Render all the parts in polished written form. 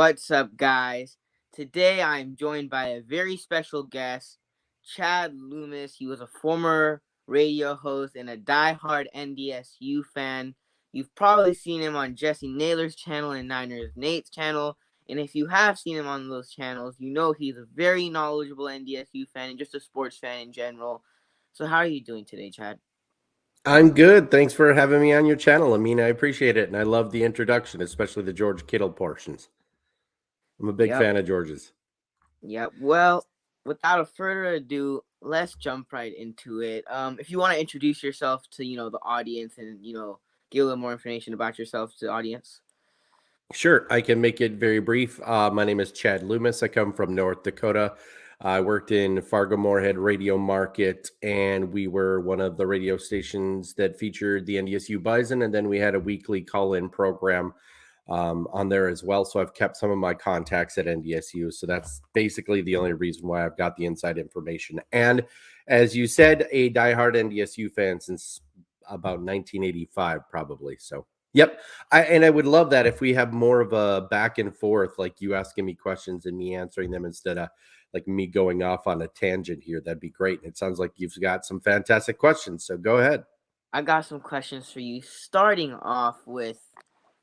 What's up, guys? Today I'm joined by a very special guest, Chad Loomis. He was a former radio host and a diehard NDSU fan. You've probably seen him on Jesse Naylor's channel and Niners Nate's channel. And if you have seen him on those channels, you know he's a very knowledgeable NDSU fan and just a sports fan in general. So, how are you doing today, Chad? I'm good. Thanks for having me on your channel. I appreciate it. And I love the introduction, especially the George Kittle portions. I'm a big Yep. fan of George's. Yep. Well, without a further ado, let's jump right into it. If you want to introduce yourself to the audience and give a little more information about yourself to the audience. Sure, I can make it very brief. My name is Chad Loomis. I come from North Dakota. I worked in Fargo-Moorhead Radio Market, and we were one of the radio stations that featured the NDSU Bison, and then we had a weekly call-in program on there as well. So I've kept some of my contacts at NDSU. So that's basically the only reason why I've got the inside information. And as you said, a diehard NDSU fan since about 1985, probably. So, yep. I would love that if we have more of a back and forth, like you asking me questions and me answering them instead of like me going off on a tangent here. That'd be great. And it sounds like you've got some fantastic questions. So go ahead. I got some questions for you. Starting off with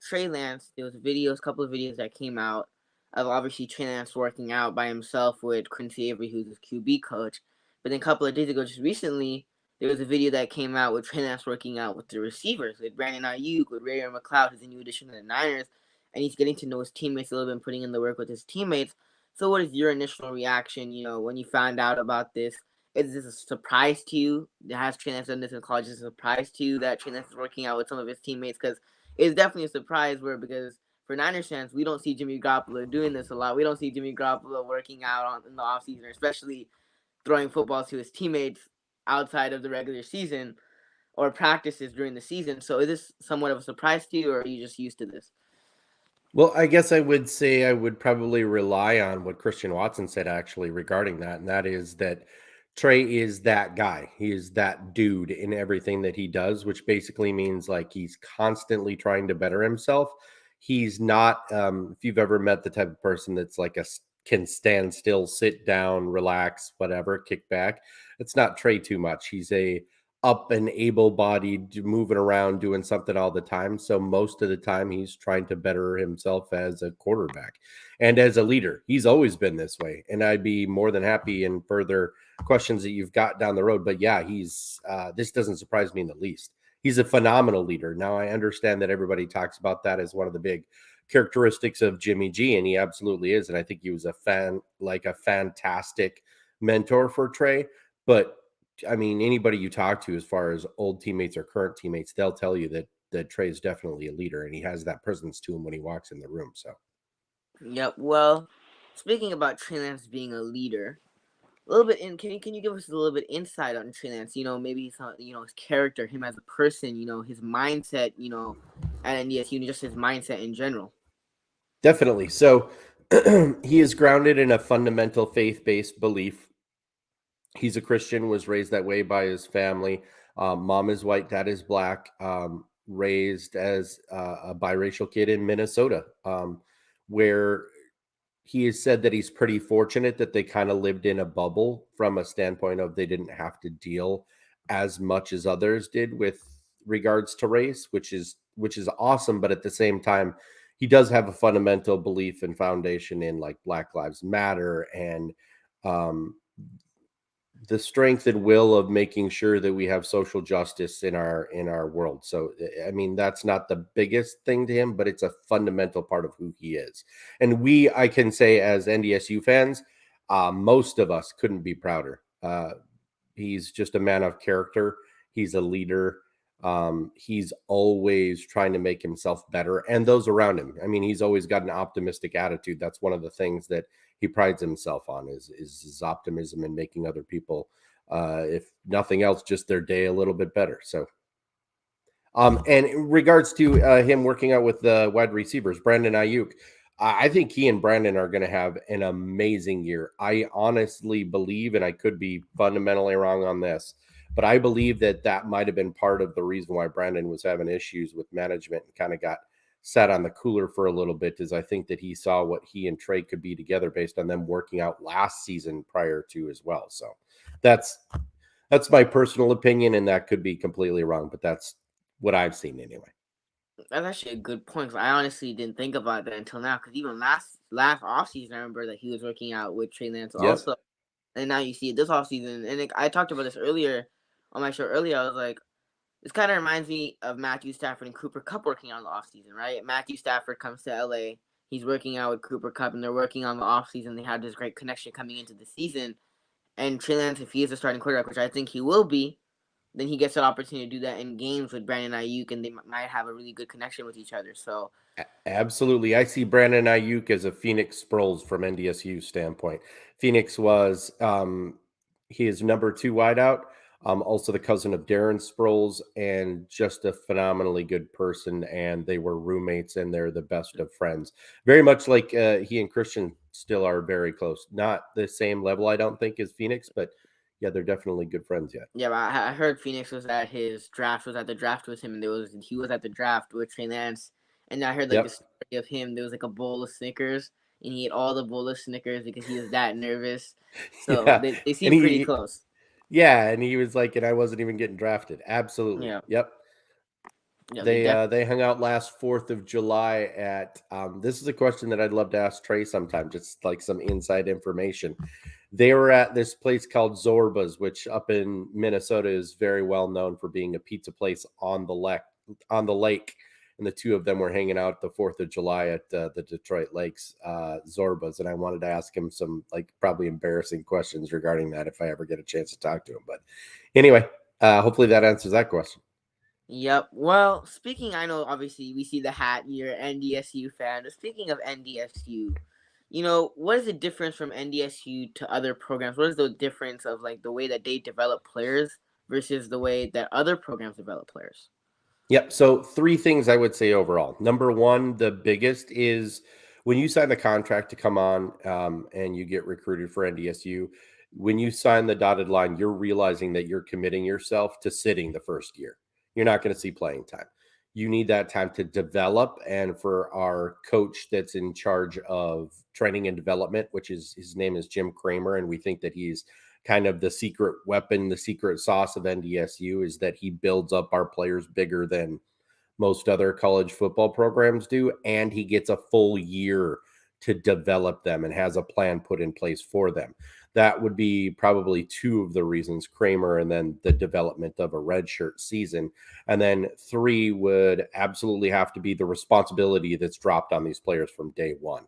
Trey Lance, there was a couple of videos that came out of obviously Trey Lance working out by himself with Quincy Avery, who's his QB coach. But then a couple of days ago, just recently, there was a video that came out with Trey Lance working out with the receivers, with Brandon Ayuk, with Ray McLeod, who's a new addition to the Niners, and he's getting to know his teammates a little bit and putting in the work with his teammates. So what is your initial reaction, when you found out about this? Is this a surprise to you? Has Trey Lance done this in college? Is it a surprise to you that Trey Lance is working out with some of his teammates? Because it's definitely a surprise because for Niners fans, we don't see Jimmy Garoppolo doing this a lot. We don't see Jimmy Garoppolo working out in the offseason, especially throwing footballs to his teammates outside of the regular season or practices during the season. So is this somewhat of a surprise to you, or are you just used to this? Well, I guess I would say I would probably rely on what Christian Watson said actually regarding that. And that is that Trey is that guy. He is that dude in everything that he does, which basically means like he's constantly trying to better himself. He's not, if you've ever met the type of person that's like can stand still, sit down, relax, whatever, kick back. It's not Trey too much. He's a up and able-bodied, moving around, doing something all the time. So most of the time, he's trying to better himself as a quarterback and as a leader. He's always been this way, and I'd be more than happy in further questions that you've got down the road. But yeah, he's this doesn't surprise me in the least. He's a phenomenal leader. Now I understand that everybody talks about that as one of the big characteristics of Jimmy G, and he absolutely is. And I think he was a fantastic mentor for Trey, but I mean, anybody you talk to, as far as old teammates or current teammates, they'll tell you that Trey is definitely a leader, and he has that presence to him when he walks in the room. So, Yep. Well, speaking about Trey Lance being a leader, a little bit can you give us a little bit insight on Trey Lance? Maybe some, his character, him as a person, his mindset, at NDSU, just his mindset in general. definitely. So, he is grounded in a fundamental faith-based belief. He's a Christian, was raised that way by his family. Mom is white, dad is black. Raised as a biracial kid in Minnesota, where he has said that he's pretty fortunate that they kind of lived in a bubble from a standpoint of they didn't have to deal as much as others did with regards to race, which is awesome. But at the same time, he does have a fundamental belief and foundation in like Black Lives Matter and um, the strength and will of making sure that we have social justice in our world. So I mean, that's not the biggest thing to him, but it's a fundamental part of who he is. And I can say as NDSU fans, most of us couldn't be prouder. He's just a man of character. He's a leader. He's always trying to make himself better and those around him. I mean, he's always got an optimistic attitude. That's one of the things that he prides himself on is his optimism and making other people, if nothing else, just their day a little bit better. So, and in regards to him working out with the wide receivers, Brandon Ayuk, I think he and Brandon are going to have an amazing year. I honestly believe, and I could be fundamentally wrong on this, but I believe that might have been part of the reason why Brandon was having issues with management and kind of got sat on the cooler for a little bit is I think that he saw what he and Trey could be together based on them working out last season prior to as well. So that's my personal opinion, and that could be completely wrong, but that's what I've seen anyway. That's actually a good point. 'Cause I honestly didn't think about that until now. Because even last offseason, I remember that he was working out with Trey Lance Yep. also. And now you see it this offseason. And I talked about this earlier on my show earlier. I was like, this kind of reminds me of Matthew Stafford and Cooper Cup working out in the offseason, right? Matthew Stafford comes to LA. He's working out with Cooper Cup, and they're working on the offseason. They have this great connection coming into the season. And Trey Lance, if he is a starting quarterback, which I think he will be, then he gets an opportunity to do that in games with Brandon Ayuk, and they might have a really good connection with each other. So, Absolutely. I see Brandon Ayuk as a Phoenix Sproles from NDSU standpoint. Phoenix was he is number 2 wideout, also the cousin of Darren Sproles, and just a phenomenally good person. And they were roommates, and they're the best of friends. Very much like he and Christian still are very close. Not the same level, I don't think, as Phoenix, but yeah, they're definitely good friends yet. yeah, I heard Phoenix was at his draft, was at the draft with him, and he was at the draft with Trey Lance. And I heard like the Yep. story of him. There was like a bowl of Snickers, and he ate all the bowl of Snickers because he was that nervous. So Yeah. they And seem pretty close. yeah, and he was like, and I wasn't even getting drafted. Absolutely. Yeah, Yep. yeah, they They hung out last 4th of July at this is a question that I'd love to ask Trey sometime, just like some inside information. They were at this place called Zorba's, which up in Minnesota is very well known for being a pizza place on the lake. And the two of them were hanging out the 4th of July at the Detroit Lakes, Zorba's. And I wanted to ask him some like probably embarrassing questions regarding that if I ever get a chance to talk to him. But anyway, hopefully that answers that question. Yep. Well, speaking, I know obviously we see the hat. You're an NDSU fan. But speaking of NDSU, what is the difference from NDSU to other programs? What is the difference of like the way that they develop players versus the way that other programs develop players? Yep. So 3 things I would say overall. Number 1, the biggest is when you sign the contract to come on and you get recruited for NDSU, when you sign the dotted line, you're realizing that you're committing yourself to sitting the first year. You're not going to see playing time. You need that time to develop. And for our coach that's in charge of training and development, which is his name is Jim Kramer, and we think that he's kind of the secret weapon, the secret sauce of NDSU is that he builds up our players bigger than most other college football programs do. And he gets a full year to develop them and has a plan put in place for them. That would be probably 2 of the reasons, Kramer, and then the development of a redshirt season. And then 3 would absolutely have to be the responsibility that's dropped on these players from day one.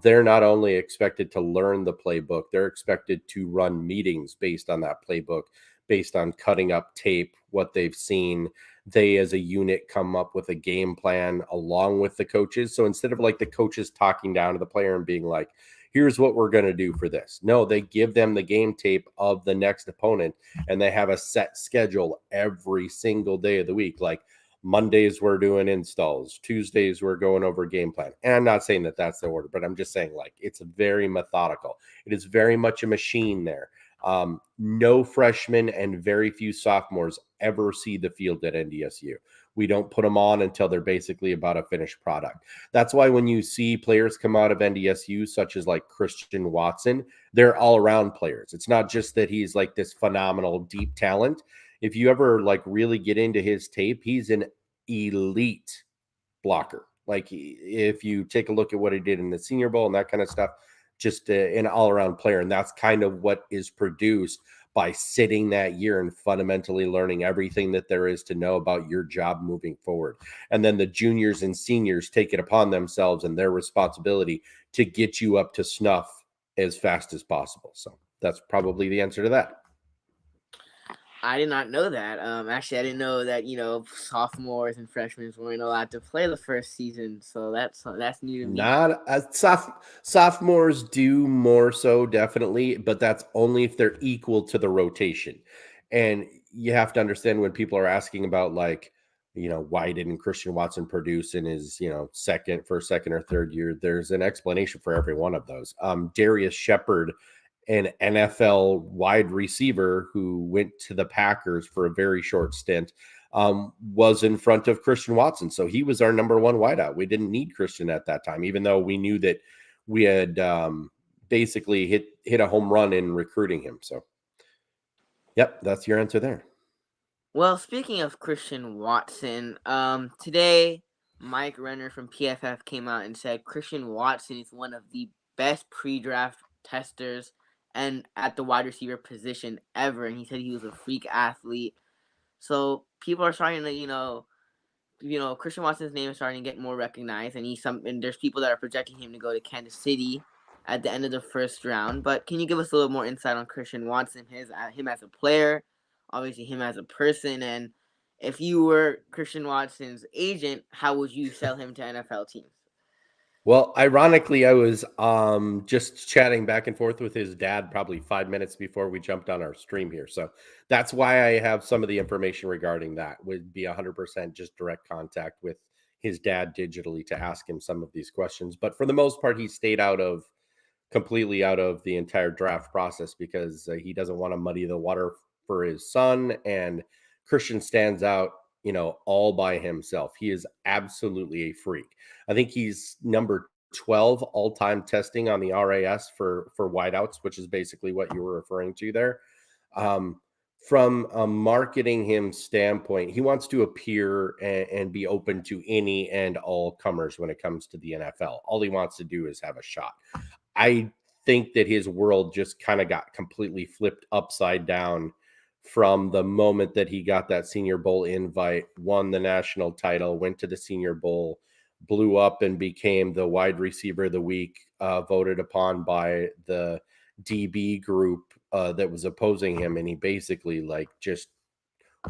They're not only expected to learn the playbook, they're expected to run meetings based on that playbook, based on cutting up tape, what they've seen. They, as a unit, come up with a game plan along with the coaches. So instead of like the coaches talking down to the player and being like, here's what we're going to do for this. No, they give them the game tape of the next opponent, and they have a set schedule every single day of the week. Like, Mondays we're doing installs, Tuesdays we're going over game plan. And I'm not saying that that's the order, but I'm just saying like it's very methodical. It is very much a machine there. No freshmen and very few sophomores ever see the field at NDSU. We don't put them on until they're basically about a finished product. That's why when you see players come out of NDSU, such as like Christian Watson, they're all around players. It's not just that he's like this phenomenal deep talent. If you ever like really get into his tape, he's an elite blocker. Like if you take a look at what he did in the Senior Bowl and that kind of stuff, just an all-around player. And that's kind of what is produced by sitting that year and fundamentally learning everything that there is to know about your job moving forward. And then the juniors and seniors take it upon themselves and their responsibility to get you up to snuff as fast as possible. So that's probably the answer to that. I did not know that. Actually, I didn't know that sophomores and freshmen weren't allowed to play the first season. So that's new to me. Not sophomores do more so, definitely, but that's only if they're equal to the rotation. And you have to understand when people are asking about like, why didn't Christian Watson produce in his, second or third year? There's an explanation for every one of those. Darius Shepard, an NFL wide receiver who went to the Packers for a very short stint. was in front of Christian Watson. So he was our number one wideout. We didn't need Christian at that time, even though we knew that we had basically hit a home run in recruiting him. So, yep, that's your answer there. Well, speaking of Christian Watson, today Mike Renner from PFF came out and said Christian Watson is one of the best pre-draft testers and at the wide receiver position ever, and he said he was a freak athlete. So people are starting to, Christian Watson's name is starting to get more recognized, and there's people that are projecting him to go to Kansas City at the end of the first round. But can you give us a little more insight on Christian Watson, him as a player, obviously him as a person, and if you were Christian Watson's agent, how would you sell him to NFL teams? Well, ironically, I was just chatting back and forth with his dad probably 5 minutes before we jumped on our stream here. So that's why I have some of the information regarding that. Would be 100% just direct contact with his dad digitally to ask him some of these questions. But for the most part, he stayed completely out of the entire draft process because he doesn't want to muddy the water for his son. And Christian stands out, all by himself. He is absolutely a freak. I think he's number 12 all-time testing on the RAS for wideouts, which is basically what you were referring to there. From a marketing him standpoint, he wants to appear and be open to any and all comers when it comes to the NFL. All he wants to do is have a shot. I think that his world just kind of got completely flipped upside down from the moment that he got that Senior Bowl invite, won the national title, went to the Senior Bowl, blew up and became the wide receiver of the week, voted upon by the DB group that was opposing him. And he basically just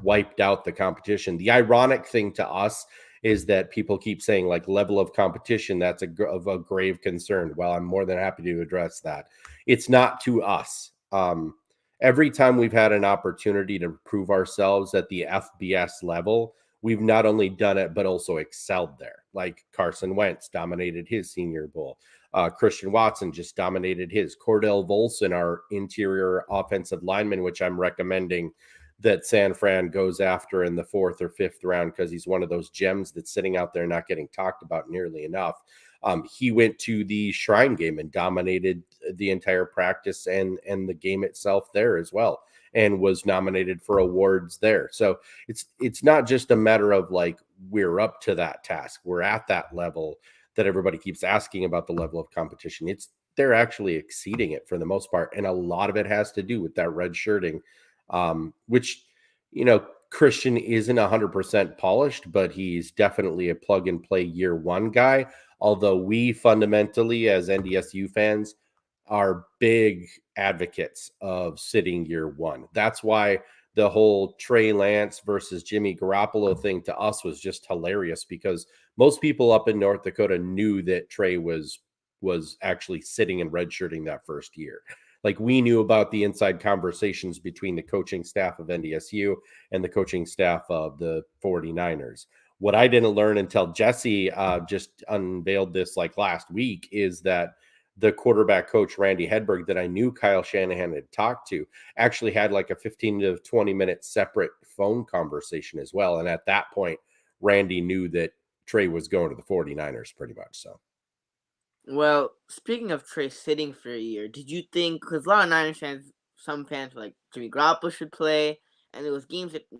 wiped out the competition. The ironic thing to us is that people keep saying level of competition, that's of a grave concern. Well, I'm more than happy to address that. It's not to us. Every time we've had an opportunity to prove ourselves at the FBS level, we've not only done it, but also excelled there. Like Carson Wentz dominated his Senior Bowl. Christian Watson just dominated his. Cordell Volson, our interior offensive lineman, which I'm recommending that San Fran goes after in the 4th or 5th round because he's one of those gems that's sitting out there not getting talked about nearly enough. He went to the Shrine game and dominated the entire practice and the game itself there as well, and was nominated for awards there. So it's not just a matter of we're up to that task. We're at that level that everybody keeps asking about, the level of competition. They're actually exceeding it for the most part. And a lot of it has to do with that red shirting, which, Christian isn't 100% polished, but he's definitely a plug and play year one guy. Although we fundamentally, as NDSU fans, are big advocates of sitting year one. That's why the whole Trey Lance versus Jimmy Garoppolo thing to us was just hilarious, because most people up in North Dakota knew that Trey was actually sitting and redshirting that first year. We knew about the inside conversations between the coaching staff of NDSU and the coaching staff of the 49ers. What I didn't learn until Jesse just unveiled this last week is that the quarterback coach, Randy Hedberg, that I knew Kyle Shanahan had talked to, actually had a 15 to 20 minute separate phone conversation as well. And at that point, Randy knew that Trey was going to the 49ers pretty much. So. Well, speaking of Trey sitting for a year, did you think, because a lot of Niners fans, some fans were like, Jimmy Garoppolo should play, and there was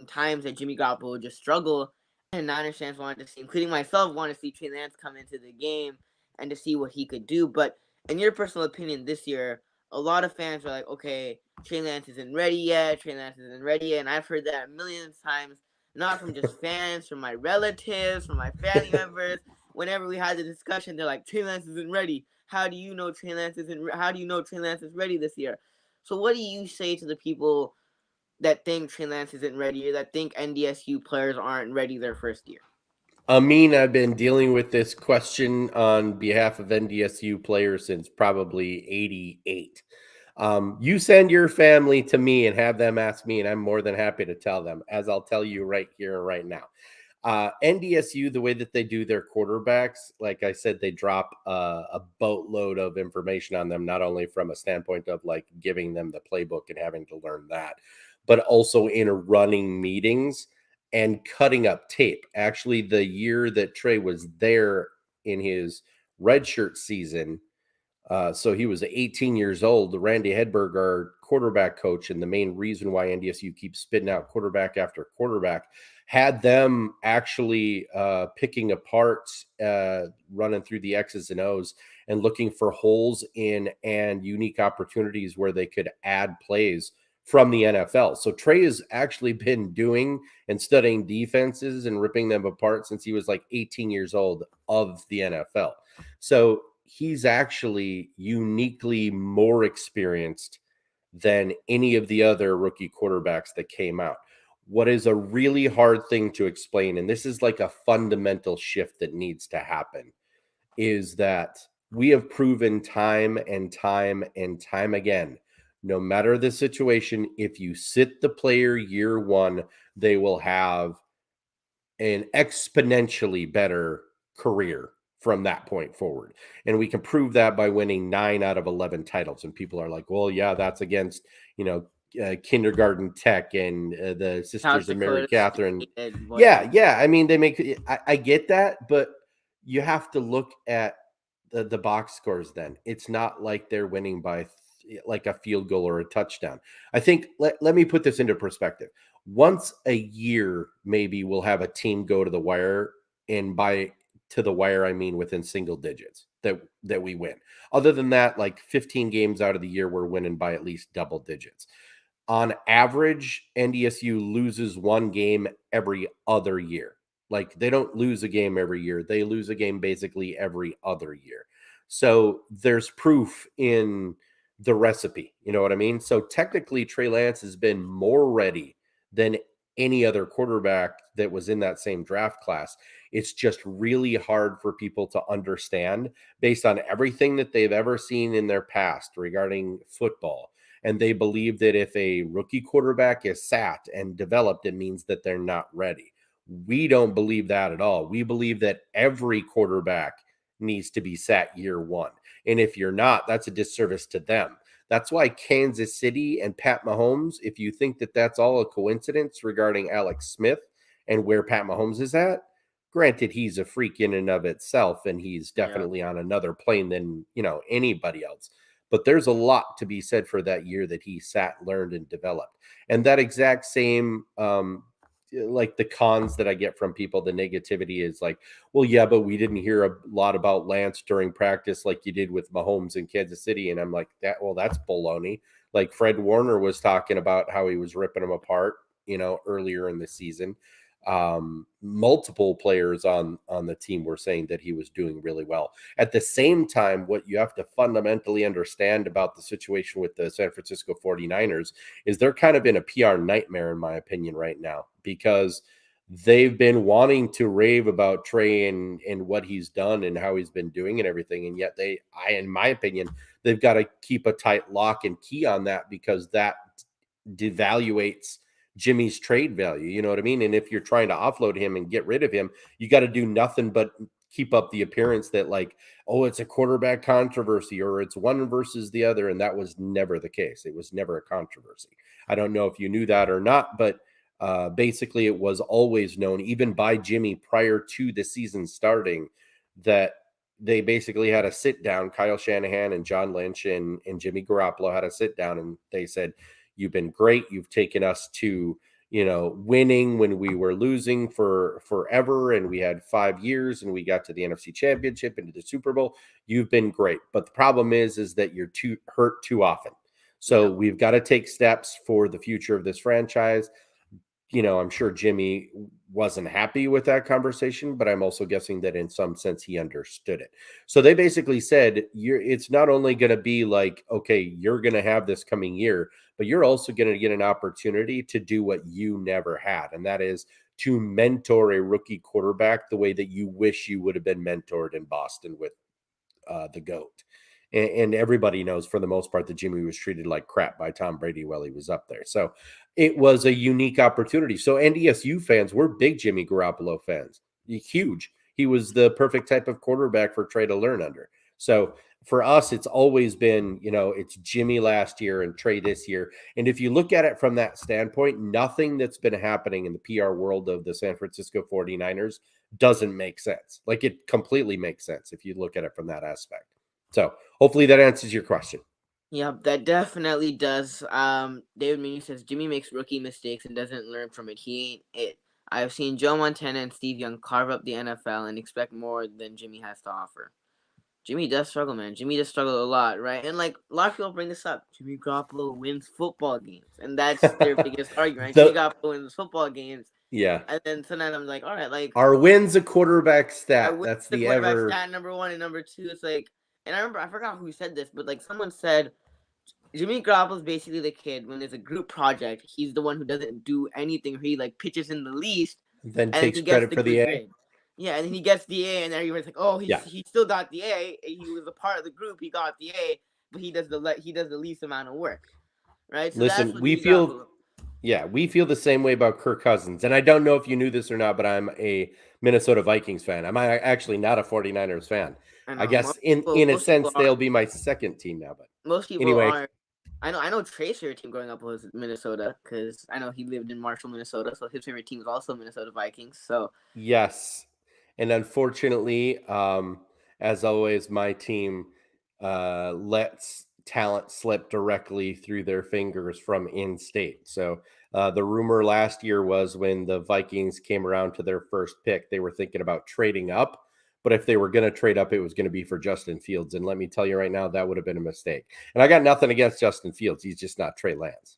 times that Jimmy Garoppolo would just struggle, and Niners fans wanted to see, including myself, wanted to see Trey Lance come into the game and to see what he could do. But in your personal opinion, this year, a lot of fans were like, okay, Trey Lance isn't ready yet, and I've heard that a million times, not from just fans, from my relatives, from my family members. Whenever we had the discussion, they're like, Trey Lance isn't ready. How do you know Trey Lance is ready this year? So what do you say to the people that think Trey Lance isn't ready, or that think NDSU players aren't ready their first year? Amin, I've been dealing with this question on behalf of NDSU players since probably 88. You send your family to me and have them ask me, and I'm more than happy to tell them, as I'll tell you right here and right now. NDSU, the way that they do their quarterbacks, like I said, they drop a boatload of information on them, not only from a standpoint of giving them the playbook and having to learn that, but also in running meetings and cutting up tape. Actually, the year that Trey was there in his redshirt season, so he was 18 years old. Randy Hedberg, our quarterback coach, and the main reason why NDSU keeps spitting out quarterback after quarterback, had them actually picking apart, running through the X's and O's and looking for holes in and unique opportunities where they could add plays from the NFL. So Trey has actually been doing and studying defenses and ripping them apart since he was like 18 years old of the NFL. So he's actually uniquely more experienced than any of the other rookie quarterbacks that came out. What is a really hard thing to explain, and this is like a fundamental shift that needs to happen, is that we have proven time and time and time again, no matter the situation, if you sit the player year one, they will have an exponentially better career from that point forward. And we can prove that by winning 9 out of 11 titles. And people are like, well, yeah, that's against, kindergarten tech and the South Sisters of Mary Dakota Catherine. State and Yeah. whatnot. Yeah. I mean, they make, I get that, but you have to look at the box scores then. It's not like they're winning by like a field goal or a touchdown. I think, let me put this into perspective. Once a year, maybe we'll have a team go to the wire, and by to the wire, I mean within single digits that we win. Other than that, like 15 games out of the year, we're winning by at least double digits. On average, NDSU loses one game every other year. Like, they don't lose a game every year. They lose a game basically every other year. So there's proof in the recipe. You know what I mean? So technically, Trey Lance has been more ready than any other quarterback that was in that same draft class. It's just really hard for people to understand based on everything that they've ever seen in their past regarding football. And they believe that if a rookie quarterback is sat and developed, it means that they're not ready. We don't believe that at all. We believe that every quarterback needs to be sat year one. And if you're not, that's a disservice to them. That's why Kansas City and Pat Mahomes, if you think that that's all a coincidence regarding Alex Smith and where Pat Mahomes is at, granted, he's a freak in and of itself, and he's Yeah. definitely on another plane than, anybody else. But there's a lot to be said for that year that he sat, learned, and developed. And that exact same, like the cons that I get from people, the negativity is like, well, yeah, but we didn't hear a lot about Lance during practice like you did with Mahomes in Kansas City. And I'm like, that's baloney. Like Fred Warner was talking about how he was ripping them apart, earlier in the season. Multiple players on the team were saying that he was doing really well. At the same time, what you have to fundamentally understand about the situation with the San Francisco 49ers is they're kind of in a PR nightmare, in my opinion, right now, because they've been wanting to rave about Trey and what he's done and how he's been doing and everything. And yet in my opinion, they've got to keep a tight lock and key on that, because that devaluates Jimmy's trade value. You know what I mean? And if you're trying to offload him and get rid of him, you got to do nothing but keep up the appearance that, like, oh, it's a quarterback controversy or it's one versus the other. And that was never the case. It was never a controversy. I don't know if you knew that or not, but basically it was always known, even by Jimmy prior to the season starting, that they basically had a sit down. Kyle Shanahan and John Lynch and Jimmy Garoppolo had a sit down, and they said, you've been great. You've taken us to, winning when we were losing for forever. And we had 5 years and we got to the NFC Championship and to the Super Bowl. You've been great. But the problem is that you're too hurt too often. So we've got to take steps for the future of this franchise. I'm sure Jimmy wasn't happy with that conversation, but I'm also guessing that in some sense he understood it. So they basically said, it's not only going to be like, okay, you're going to have this coming year, but you're also going to get an opportunity to do what you never had. And that is to mentor a rookie quarterback the way that you wish you would have been mentored in Boston with the GOAT. And everybody knows, for the most part, that Jimmy was treated like crap by Tom Brady while he was up there. So it was a unique opportunity. So NDSU fans, we're big Jimmy Garoppolo fans. Huge. He was the perfect type of quarterback for Trey to learn under. So for us, it's always been, it's Jimmy last year and Trey this year. And if you look at it from that standpoint, nothing that's been happening in the PR world of the San Francisco 49ers doesn't make sense. Like, it completely makes sense if you look at it from that aspect. So hopefully that answers your question. Yeah, that definitely does. David Meany says Jimmy makes rookie mistakes and doesn't learn from it. He ain't it. I've seen Joe Montana and Steve Young carve up the NFL and expect more than Jimmy has to offer. Jimmy does struggle, man. Jimmy does struggle a lot, right? And like a lot of people bring this up. Jimmy Garoppolo wins football games, and that's their biggest argument. Right? Jimmy Garoppolo wins football games, Yeah. and then sometimes I'm like, all right, like, our wins a quarterback I stat. win That's the the quarterback ever. stat number one and number two. It's like, and I forgot who said this, but like someone said Jimmy Garoppolo is basically the kid when there's a group project. He's the one who doesn't do anything. He like pitches in the least, Then and then takes he gets credit the for the good A. grade. Yeah, and then he gets the A, and everyone's like, "Oh, Yeah. he still got the A. He was a part of the group. He got the A, but he does the least amount of work, right?" So that's Listen, what we Jimmy Garoppolo. feel the same way about Kirk Cousins. And I don't know if you knew this or not, but I'm a Minnesota Vikings fan. I'm actually not a 49ers fan. I I know guess in a most people sense are. they'll be my second team now. But Most people anyway, are. I know Trey's favorite team growing up was Minnesota because I know he lived in Marshall, Minnesota, so his favorite team was also Minnesota Vikings. So yes. And unfortunately, as always, my team lets talent slip directly through their fingers from in-state. So the rumor last year was when the Vikings came around to their first pick, they were thinking about trading up. But if they were going to trade up, it was going to be for Justin Fields. And let me tell you right now, that would have been a mistake. And I got nothing against Justin Fields. He's just not Trey Lance.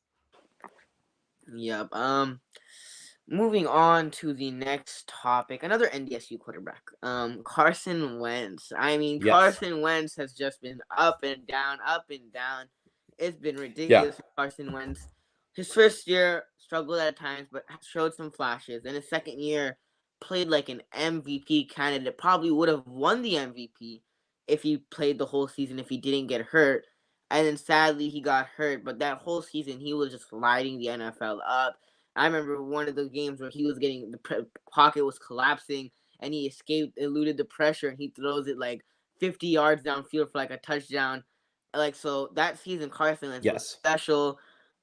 yep. Moving on to the next topic, another NDSU quarterback, Carson Wentz. I mean, Yes. Carson Wentz has just been up and down, up and down. It's been ridiculous for Carson Wentz. His first year struggled at times, but showed some flashes. And his second year played like an MVP candidate. Probably would have won the MVP if he played the whole season, if he didn't get hurt. And then sadly, he got hurt. But that whole season, he was just lighting the NFL up. I remember one of the games where he was getting the pocket was collapsing and he eluded the pressure, and he throws it like 50 yards downfield for like a touchdown. Like, so that season, Carson Wentz was special.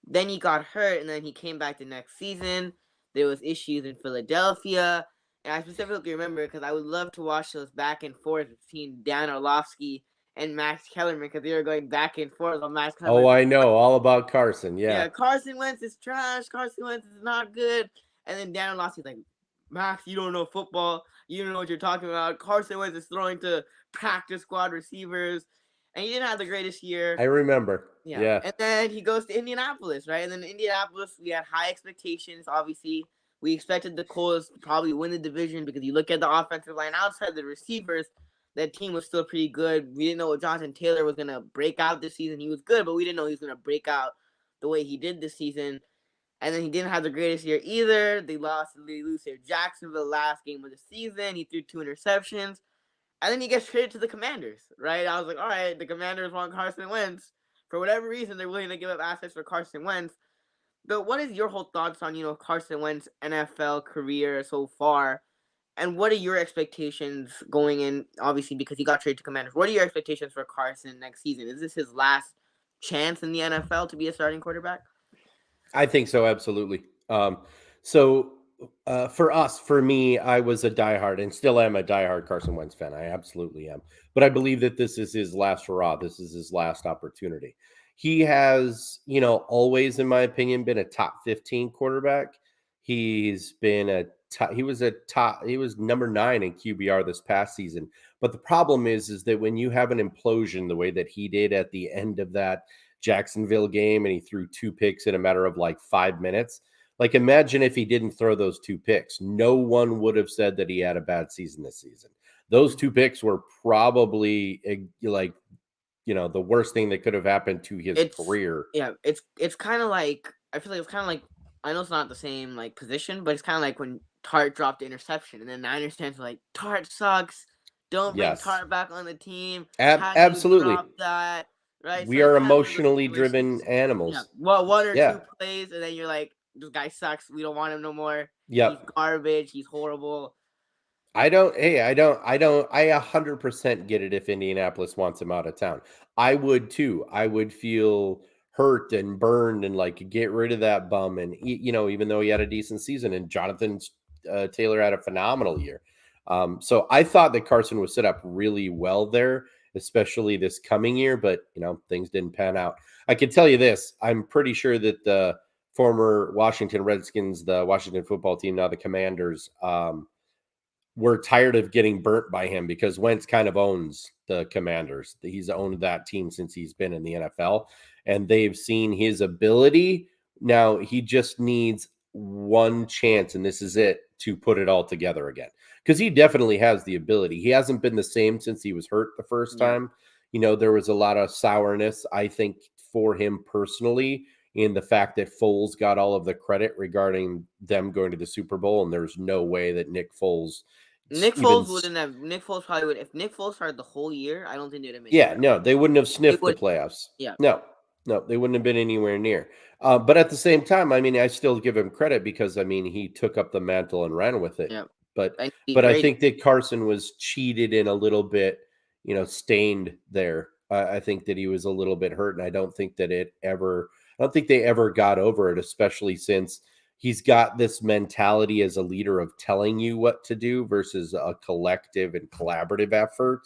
Then he got hurt, and then he came back the next season. There was issues in Philadelphia, and I specifically remember because I would love to watch those back and forth between Dan Orlovsky and Max Kellerman because they were going back and forth on Max Kellerman. Oh, I know all about Carson. Yeah, Carson Wentz is trash. Carson Wentz is not good. And then Dan Orlovsky's like, Max, you don't know football. You don't know what you're talking about. Carson Wentz is throwing to practice squad receivers. And he didn't have the greatest year. I remember. Yeah. And then he goes to Indianapolis, right? And then in Indianapolis, we had high expectations, obviously. We expected the Colts to probably win the division because you look at the offensive line outside the receivers, that team was still pretty good. We didn't know what Jonathan Taylor was going to break out this season. He was good, but we didn't know he was going to break out the way he did this season. And then he didn't have the greatest year either. They lose to Jacksonville last game of the season. He threw 2 interceptions. And then he gets traded to the Commanders, right? I was like, all right, the Commanders want Carson Wentz. For whatever reason, they're willing to give up assets for Carson Wentz. But what is your whole thoughts on, Carson Wentz's NFL career so far? And what are your expectations going in, obviously, because he got traded to Commanders? What are your expectations for Carson next season? Is this his last chance in the NFL to be a starting quarterback? I think so, absolutely. For me, I was a diehard and still am a diehard Carson Wentz fan. I absolutely am. But I believe that this is his last hurrah. This is his last opportunity. He has, always, in my opinion, been a top 15 quarterback. He's been he was number 9 in QBR this past season. But the problem is that when you have an implosion the way that he did at the end of that Jacksonville game and he threw 2 picks in a matter of like 5 minutes, like, imagine if he didn't throw those 2 picks. No one would have said that he had a bad season this season. Those 2 picks were probably the worst thing that could have happened to his career. Yeah, it's kind of like, I feel like it's kind of like, I know it's not the same like position, but it's kind of like when Tart dropped the interception, and then Niners fans were like, Tart sucks. Don't bring Tart back on the team. Absolutely. Drop that. Right? We are emotionally driven animals. Yeah. Well, 1 or 2 plays, and then you're like, this guy sucks. We don't want him no more. He's garbage. He's horrible. I don't. Hey, I don't. I don't. I 100% get it if Indianapolis wants him out of town. I would too. I would feel hurt and burned and like get rid of that bum. And even though he had a decent season and Jonathan Taylor had a phenomenal year, so I thought that Carson was set up really well there, especially this coming year. But things didn't pan out. I can tell you this: I'm pretty sure that the former Washington Redskins, the Washington football team, now the Commanders. We're tired of getting burnt by him because Wentz kind of owns the Commanders. He's owned that team since he's been in the NFL, and they've seen his ability. Now he just needs one chance, and this is it, to put it all together again. Because he definitely has the ability. He hasn't been the same since he was hurt the first Yeah. time. There was a lot of sourness, I think, for him personally, in the fact that Foles got all of the credit regarding them going to the Super Bowl, and there's no way that Nick Foles Nick even Foles wouldn't have. Nick Foles probably would. If Nick Foles started the whole year, I don't think they'd have made the yeah, playoffs. no, they wouldn't have They sniffed the would. playoffs. Yeah. No, no, they wouldn't have been anywhere near. But at the same time, I mean, I still give him credit because I mean he took up the mantle and ran with it. Yeah. But And he but I graded. think that Carson was cheated in a little bit, stained there. I think that he was a little bit hurt, and I don't think that I don't think they ever got over it, especially since he's got this mentality as a leader of telling you what to do versus a collective and collaborative effort.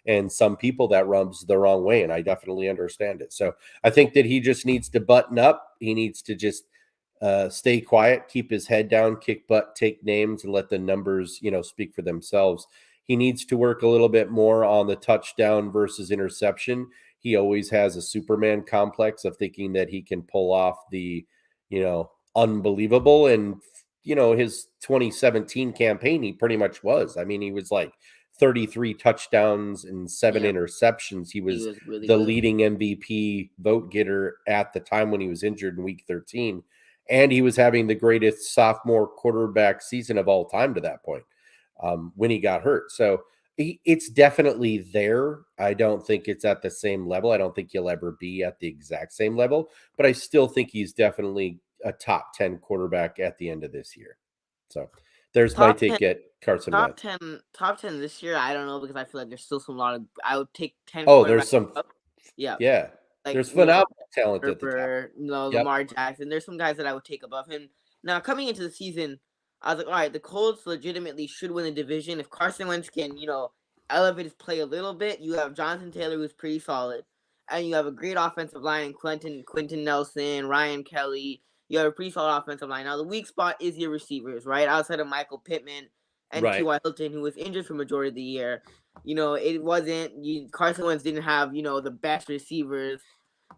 And some people that rubs the wrong way, and I definitely understand it. So I think that he just needs to button up. He needs to just stay quiet, keep his head down, kick butt, take names, and let the numbers, speak for themselves. He needs to work a little bit more on the touchdown versus interception. He always has a Superman complex of thinking that he can pull off the, unbelievable. And, his 2017 campaign, he pretty much was. I mean, he was like 33 touchdowns and 7 Yeah. interceptions. He He was was really the good. leading MVP vote getter at the time when he was injured in week 13. And he was having the greatest sophomore quarterback season of all time to that point when he got hurt. So it's definitely there. I don't think it's at the same level. I don't think he'll ever be at the exact same level, but I still think he's definitely a top 10 quarterback at the end of this year. So there's my Top 10. take at Carson Top Wentz. 10. Top 10 this year. I don't know because I feel like there's still some lot of. I would take 10 Oh, quarterbacks there's some, up. Yeah. yeah, Like there's phenomenal talent at the top. Herbert, Yep. Lamar Jackson. There's some guys that I would take above him. Now, coming into the season, I was like, all right, the Colts legitimately should win the division. If Carson Wentz can, elevate his play a little bit, you have Jonathan Taylor, who's pretty solid, and you have a great offensive line in Quentin Nelson, Ryan Kelly. You have a pretty solid offensive line. Now, the weak spot is your receivers, right? Outside of Michael Pittman and Right. T.Y. Hilton, who was injured for majority of the year, it wasn't Carson Wentz didn't have the best receivers,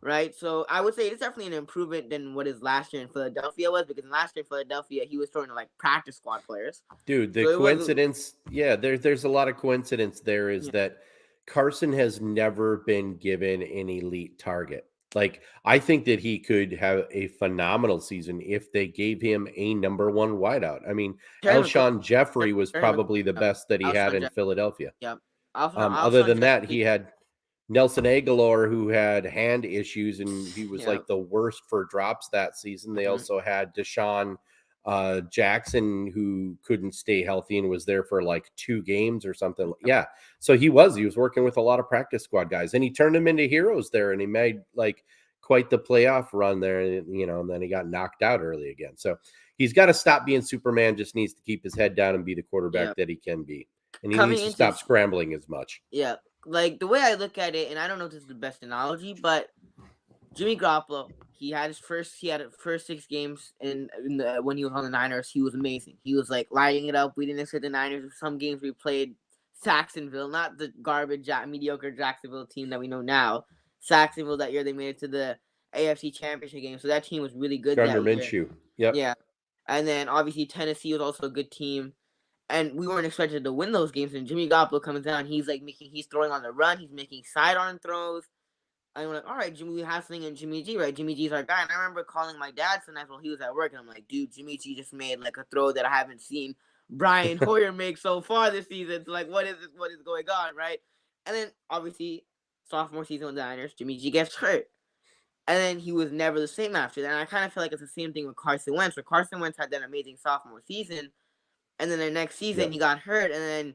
right? So I would say it's definitely an improvement than what his last year in Philadelphia was, because last year in Philadelphia he was throwing to like practice squad players. Dude, the So it was coincidence, yeah, there's a lot of coincidence there is yeah, that Carson has never been given an elite target. Like, I think that he could have a phenomenal season if they gave him a number one wideout. I mean, Terry McLaurin. Alshon Jeffrey was Terry McLaurin. probably the best that he had Alshon in Jeffrey. Philadelphia. Yep. Other Alshon than that, Jeffrey. he had Nelson Aguilar, who had hand issues, and he was Yeah. like the worst for drops that season. They Mhm. also had Deshaun Jackson, who couldn't stay healthy and was there for like 2 games or something. Yeah. So he was working with a lot of practice squad guys, and he turned them into heroes there, and he made like quite the playoff run there, and then he got knocked out early again. So he's got to stop being Superman, just needs to keep his head down and be the Yeah. quarterback that he can be. And he Coming needs to into stop scrambling as much. yeah, like the way I look at it, and I don't know if this is the best analogy, but Jimmy Garoppolo, he had his first 6 games when he was on the Niners. He was amazing. He was like lighting it up. We didn't expect the Niners. Some games we played Saxonville, not the mediocre Jacksonville team that we know now. Saxonville that year they made it to the AFC Championship game, so that team was really good Gardner that year. Minshew. Yep. Yeah, and then obviously Tennessee was also a good team, and we weren't expected to win those games. And Jimmy Garoppolo comes down, he's throwing on the run, he's making sidearm throws. And we're like, all right, Jimmy, we have something in Jimmy G, right? Jimmy G's our guy. And I remember calling my dad sometimes while he was at work, and I'm like, dude, Jimmy G just made like a throw that I haven't seen Brian Hoyer make so far this season. So like, what is this? What is going on, right? And then obviously, sophomore season with the Niners, Jimmy G gets hurt. And then he was never the same after that. And I kind of feel like it's the same thing with Carson Wentz, where Carson Wentz had that amazing sophomore season. and then the next season Yep. he got hurt, and then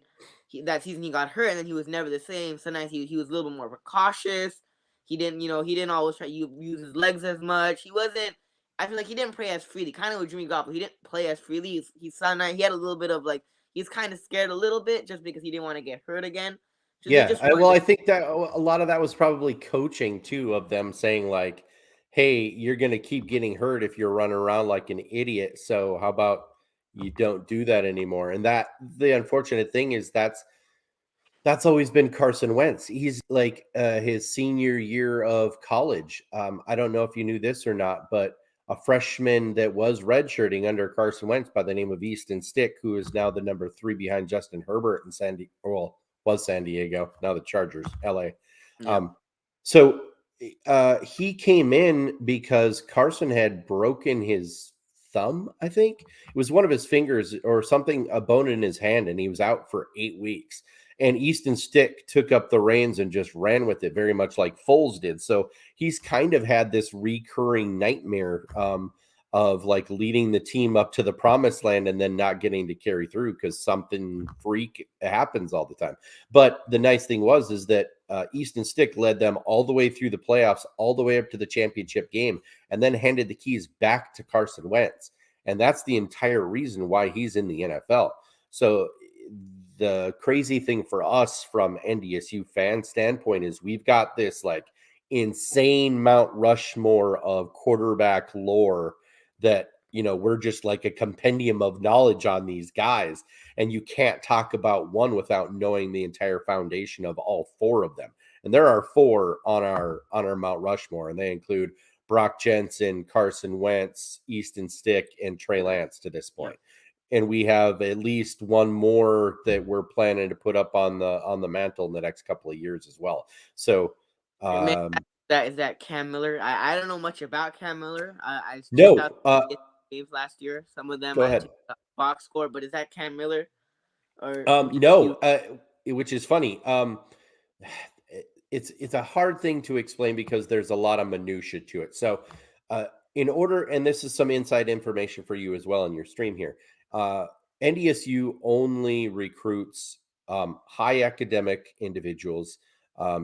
that season he got hurt, and then he was never the same. Sometimes he was a little bit more cautious. He didn't always try to use his legs as much. He wasn't. I feel like he didn't play as freely. Kind of with Jimmy Garoppolo, he didn't play as freely. He had a little bit of like he's kind of scared a little bit just because he didn't want to get hurt again. So they Yeah, just wanted well, to. I think that a lot of that was probably coaching too, of them saying like, "Hey, you're going to keep getting hurt if you're running around like an idiot. So how about you don't do that anymore?" And that the unfortunate thing is that's always been Carson Wentz. He's like his senior year of college. I don't know if you knew this or not, but a freshman that was redshirting under Carson Wentz by the name of Easton Stick, who is now the number 3 behind Justin Herbert in was San Diego, now the Chargers, LA. Yeah. Um, so he came in because Carson had broken his thumb, I think. It was one of his fingers or something, a bone in his hand, and he was out for 8 weeks. And Easton Stick took up the reins and just ran with it, very much like Foles did. So he's kind of had this recurring nightmare of like leading the team up to the promised land and then not getting to carry through because something freak happens all the time. But the nice thing is that Easton Stick led them all the way through the playoffs, all the way up to the championship game, and then handed the keys back to Carson Wentz. And that's the entire reason why he's in the NFL. So the crazy thing for us from NDSU fan standpoint is we've got this like insane Mount Rushmore of quarterback lore that, you know, we're just like a compendium of knowledge on these guys. And you can't talk about one without knowing the entire foundation of all 4 of them. And there are 4 on our Mount Rushmore, and they include Brock Jensen, Carson Wentz, Easton Stick, and Trey Lance to this point. And we have at least one more that we're planning to put up on the mantle in the next couple of years as well. So Man, that Cam Miller. I don't know much about Cam Miller. I checked out no, the games last year. Some of them go I ahead. checked out box score, but is that Cam Miller or just No, you? which is funny. It's a hard thing to explain because there's a lot of minutia to it. So, uh, in order, and this is some inside information for you as well in your stream here. Uh, NDSU only recruits high academic individuals.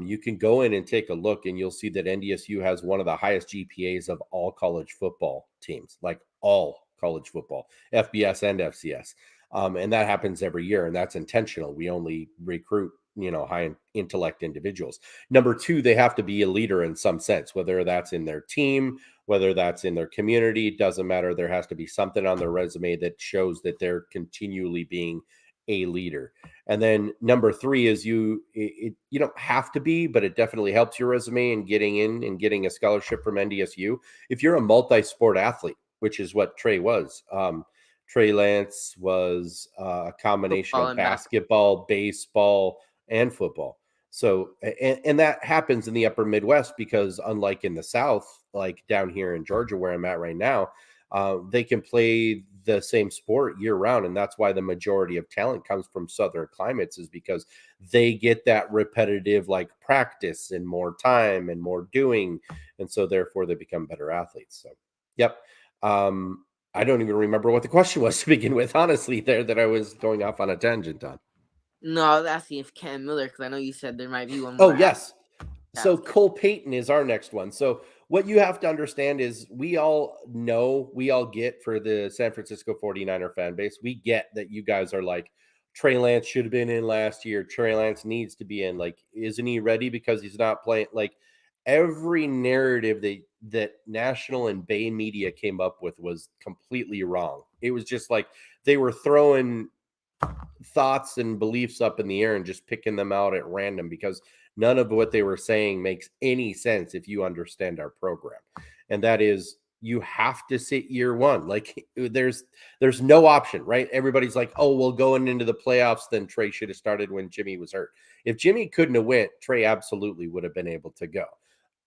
You can go in and take a look, and you'll see that NDSU has one of the highest GPAs of all college football teams, like all college football, FBS and FCS. And that happens every year, and that's intentional. We only recruit, you know, high intellect individuals. Number 2, they have to be a leader in some sense, whether that's in their team, whether that's in their community, it doesn't matter. There has to be something on their resume that shows that they're continually being a leader. And then number 3 is you don't have to be, but it definitely helps your resume in getting in and getting a scholarship from NDSU. If you're a multi-sport athlete, which is what Trey was. Trey Lance was a combination Football of and basketball. basketball, baseball, and football. So, and that happens in the upper Midwest because unlike in the South, like down here in Georgia, where I'm at right now, they can play the same sport year round. And that's why the majority of talent comes from Southern climates, is because they get that repetitive like practice and more time and more doing. And so therefore they become better athletes. So, yep. I don't even remember what the question was to begin with, honestly, there that I was going off on a tangent on. No, I was asking if Cam Miller because I know you said there might be one more Oh, after yes. that So was Cam. Cole Payton is our next one. So what you have to understand is we all get for the San Francisco 49er fan base, we get that you guys are like, Trey Lance should have been in last year. Trey Lance needs to be in. Like, isn't he ready because he's not playing? Like, every narrative that national and Bay media came up with was completely wrong. It was just like they were throwing thoughts and beliefs up in the air and just picking them out at random because none of what they were saying makes any sense if you understand our program. And that is, you have to sit year 1. Like there's no option, right? Everybody's like, oh, well, going into the playoffs, then Trey should have started when Jimmy was hurt. If Jimmy couldn't have went, Trey absolutely would have been able to go.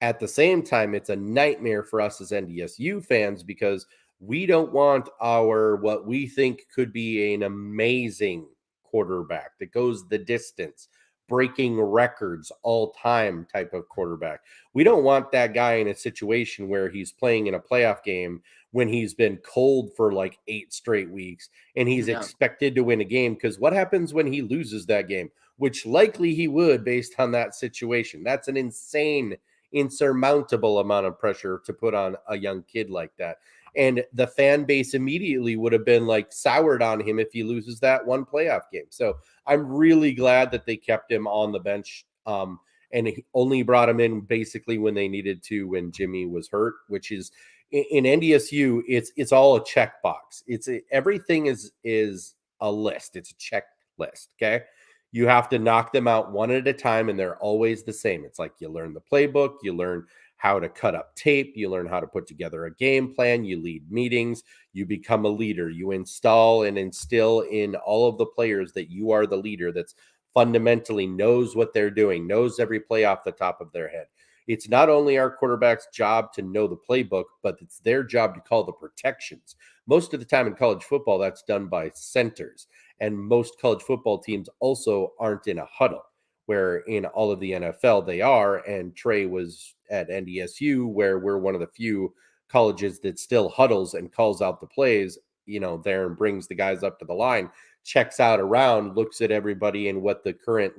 At the same time, it's a nightmare for us as NDSU fans because we don't want our what we think could be an amazing quarterback that goes the distance. breaking records all time type of quarterback. We don't want that guy in a situation where he's playing in a playoff game when he's been cold for like 8 straight weeks and he's No. expected to win a game, because what happens when he loses that game, which likely he would based on that situation? That's an insane, insurmountable amount of pressure to put on a young kid like that. And the fan base immediately would have been like soured on him if he loses that one playoff game. So I'm really glad that they kept him on the bench. And he only brought him in basically when they needed to, when Jimmy was hurt, which is in NDSU, it's all a checkbox. Everything is a list. It's a checklist. Okay. You have to knock them out one at a time, and they're always the same. It's like you learn the playbook, you learn how to cut up tape, you learn how to put together a game plan, you lead meetings, you become a leader, you install and instill in all of the players that you are the leader that's fundamentally knows what they're doing, knows every play off the top of their head. It's not only our quarterback's job to know the playbook, but it's their job to call the protections. Most of the time in college football, that's done by centers. And most college football teams also aren't in a huddle, where in all of the NFL they are. And Trey was at NDSU, where we're one of the few colleges that still huddles and calls out the plays, there, and brings the guys up to the line, checks out around, looks at everybody and what the current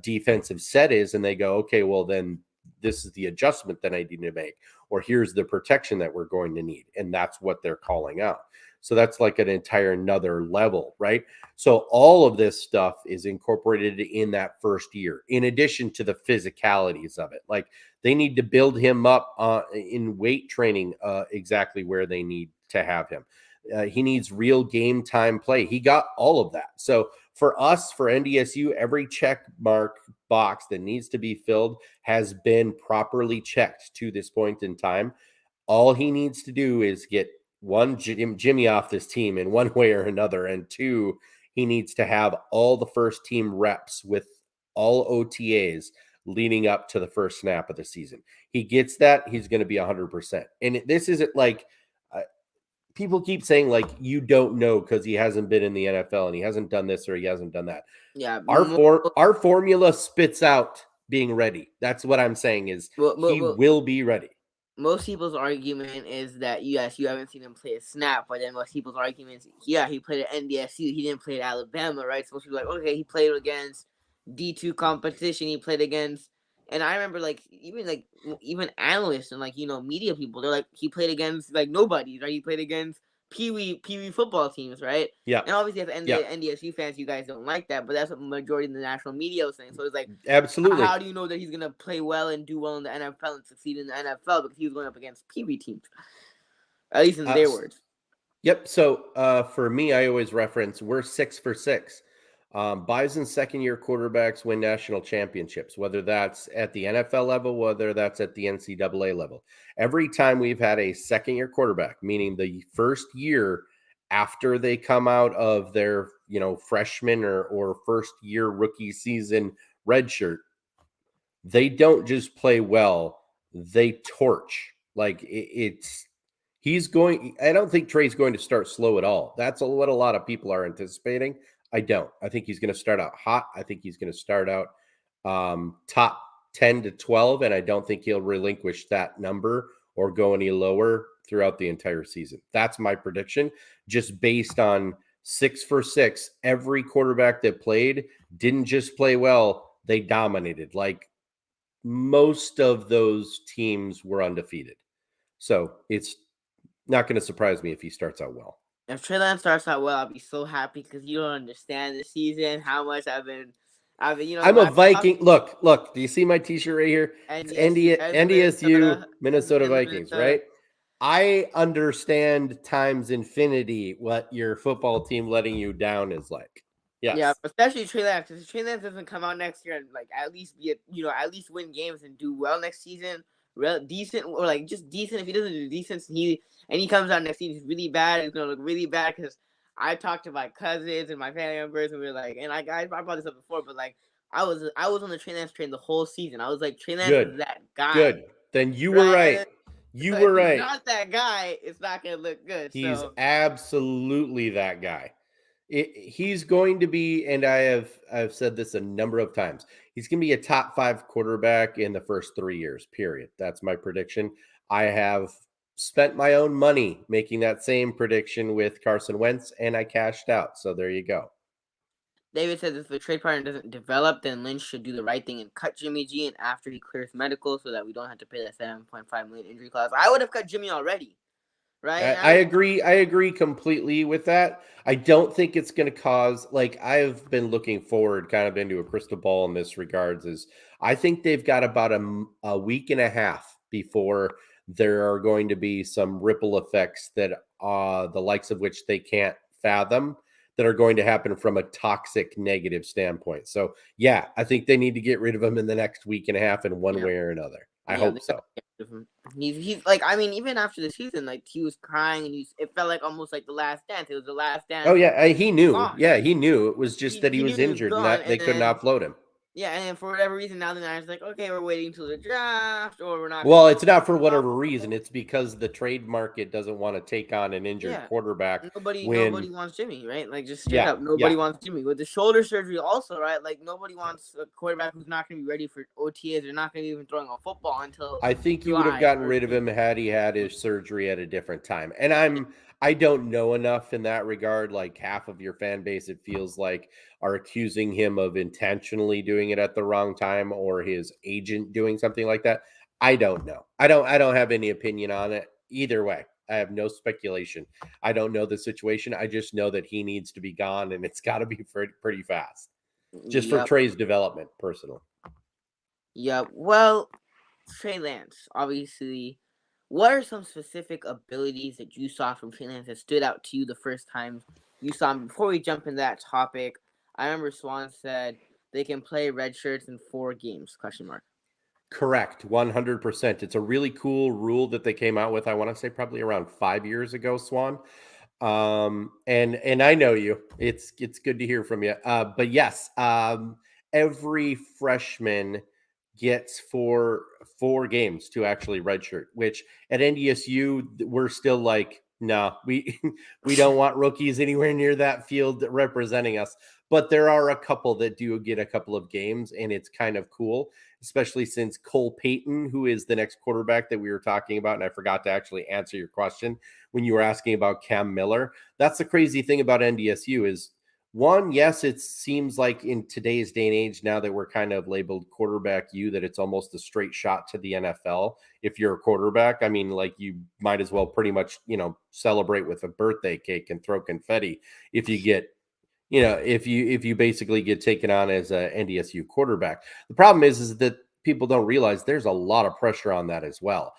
defensive set is, and they go, okay, well then this is the adjustment that I need to make, or here's the protection that we're going to need, and that's what they're calling out. So that's like an entire another level, right? So all of this stuff is incorporated in that first year, in addition to the physicalities of it. Like they need to build him up in weight training exactly where they need to have him. He needs real game time play. He got all of that. So for us, for NDSU, every check mark box that needs to be filled has been properly checked to this point in time. All he needs to do is get one, Jimmy off this team in one way or another, and two, he needs to have all the first team reps with all OTAs leading up to the first snap of the season. He gets that, he's going to be 100%. And this isn't like people keep saying like you don't know because he hasn't been in the NFL and he hasn't done this or he hasn't done that. Yeah, our formula spits out being ready. That's what I'm saying is he will be ready. Most people's argument is that yes, you haven't seen him play a snap, but then most people's argument is yeah, he played at NDSU, he didn't play at Alabama, right? So most people are like, okay, he played against D2 competition, he played against, and I remember even analysts and media people, they're like he played against like nobody, right? He played against Pee-wee football teams, right? Yeah. And obviously, as NDSU fans, you guys don't like that, but that's what the majority of the national media was saying. So it's like, absolutely, how do you know that he's gonna play well and do well in the NFL and succeed in the NFL because he was going up against Pee-wee teams, at least in their words. Yep. So for me, I always reference we're 6 for 6. Bison second-year quarterbacks win national championships, whether that's at the NFL level, whether that's at the NCAA level. Every time we've had a second-year quarterback, meaning the first year after they come out of their, freshman or first-year rookie season redshirt, they don't just play well, they torch. Like I don't think Trey's going to start slow at all. That's what a lot of people are anticipating. I don't. I think he's going to start out hot. I think he's going to start out top 10 to 12, and I don't think he'll relinquish that number or go any lower throughout the entire season. That's my prediction, just based on 6 for 6. Every quarterback that played didn't just play well, they dominated. Like most of those teams were undefeated. So it's not going to surprise me if he starts out well. If Trey Lance starts out well, I'll be so happy because you don't understand this season how much I've been. I'm a Viking. Look. Do you see my T-shirt right here? It's NDSU Minnesota Vikings, right? I understand times infinity what your football team letting you down is like. Yes. Yeah, especially Trey Lance. If Trey Lance doesn't come out next year and at least at least win games and do well next season, decent or just decent. If he doesn't do decent, he comes out next season, he's really bad. It's gonna look really bad because I talked to my cousins and my family members, and we were like, and I brought this up before, but I was on the Trey Lance train the whole season. I was like, Trey Lance is that guy. Good. Then you were right. You were right. If he's not that guy, it's not gonna look good. He's absolutely that guy. He's going to be, and I've said this a number of times. He's going to be a top 5 quarterback in the first 3 years. Period. That's my prediction. I have spent my own money making that same prediction with Carson Wentz, and I cashed out. So there you go. David says if the trade partner doesn't develop, then Lynch should do the right thing and cut Jimmy G and after he clears medical so that we don't have to pay that $7.5 million injury clause. I would have cut Jimmy already, right? I agree. I agree completely with that. I don't think it's going to cause, like, I've been looking forward kind of into a crystal ball in this regards. Is I think they've got about a week and a half before there are going to be some ripple effects that the likes of which they can't fathom, that are going to happen from a toxic negative standpoint. So yeah, I think they need to get rid of him in the next week and a half in one way or another. I hope so. He's like, I mean, even after the season, like, he was crying and it felt like almost like the last dance. It was the last dance. Oh yeah, he knew. Yeah, he knew. It was just that he was injured and that they couldn't offload him. Yeah, and then for whatever reason, now the Niners like, okay, we're waiting until the draft, or we're not. Well, it's not for whatever reason. It's because the trade market doesn't want to take on an injured quarterback. Nobody wants Jimmy, right? Like, just straight up, nobody wants Jimmy. With the shoulder surgery also, right? Like, nobody wants a quarterback who's not going to be ready for OTAs. They're not going to be even throwing a football until I think you would have gotten rid of him had he had his surgery at a different time. And I don't know enough in that regard. Like, half of your fan base, it feels like, are accusing him of intentionally doing it at the wrong time or his agent doing something like that. I don't know. I don't have any opinion on it either way. I have no speculation. I don't know the situation. I just know that he needs to be gone, and it's got to be pretty fast, just for Trey's development, personally. Yeah. Well, Trey Lance, obviously. What are some specific abilities that you saw from Trey Lance that stood out to you the first time you saw him? Before we jump in that topic, I remember Swan said they can play red shirts in 4 games, ? Correct. 100%. It's a really cool rule that they came out with. I want to say probably around 5 years ago, Swan. And I know you. It's good to hear from you. But yes, every freshman gets four games to actually redshirt, which at NDSU we're still like, no, we don't want rookies anywhere near that field representing us. But there are a couple that do get a couple of games, and it's kind of cool, especially since Cole Payton, who is the next quarterback that we were talking about, and I forgot to actually answer your question when you were asking about Cam Miller. That's the crazy thing about NDSU is, one, yes, it seems like in today's day and age, now that we're kind of labeled quarterback U, that it's almost a straight shot to the NFL. If you're a quarterback, I mean, like, you might as well pretty much, celebrate with a birthday cake and throw confetti if you get, if you basically get taken on as a NDSU quarterback. The problem is that people don't realize there's a lot of pressure on that as well.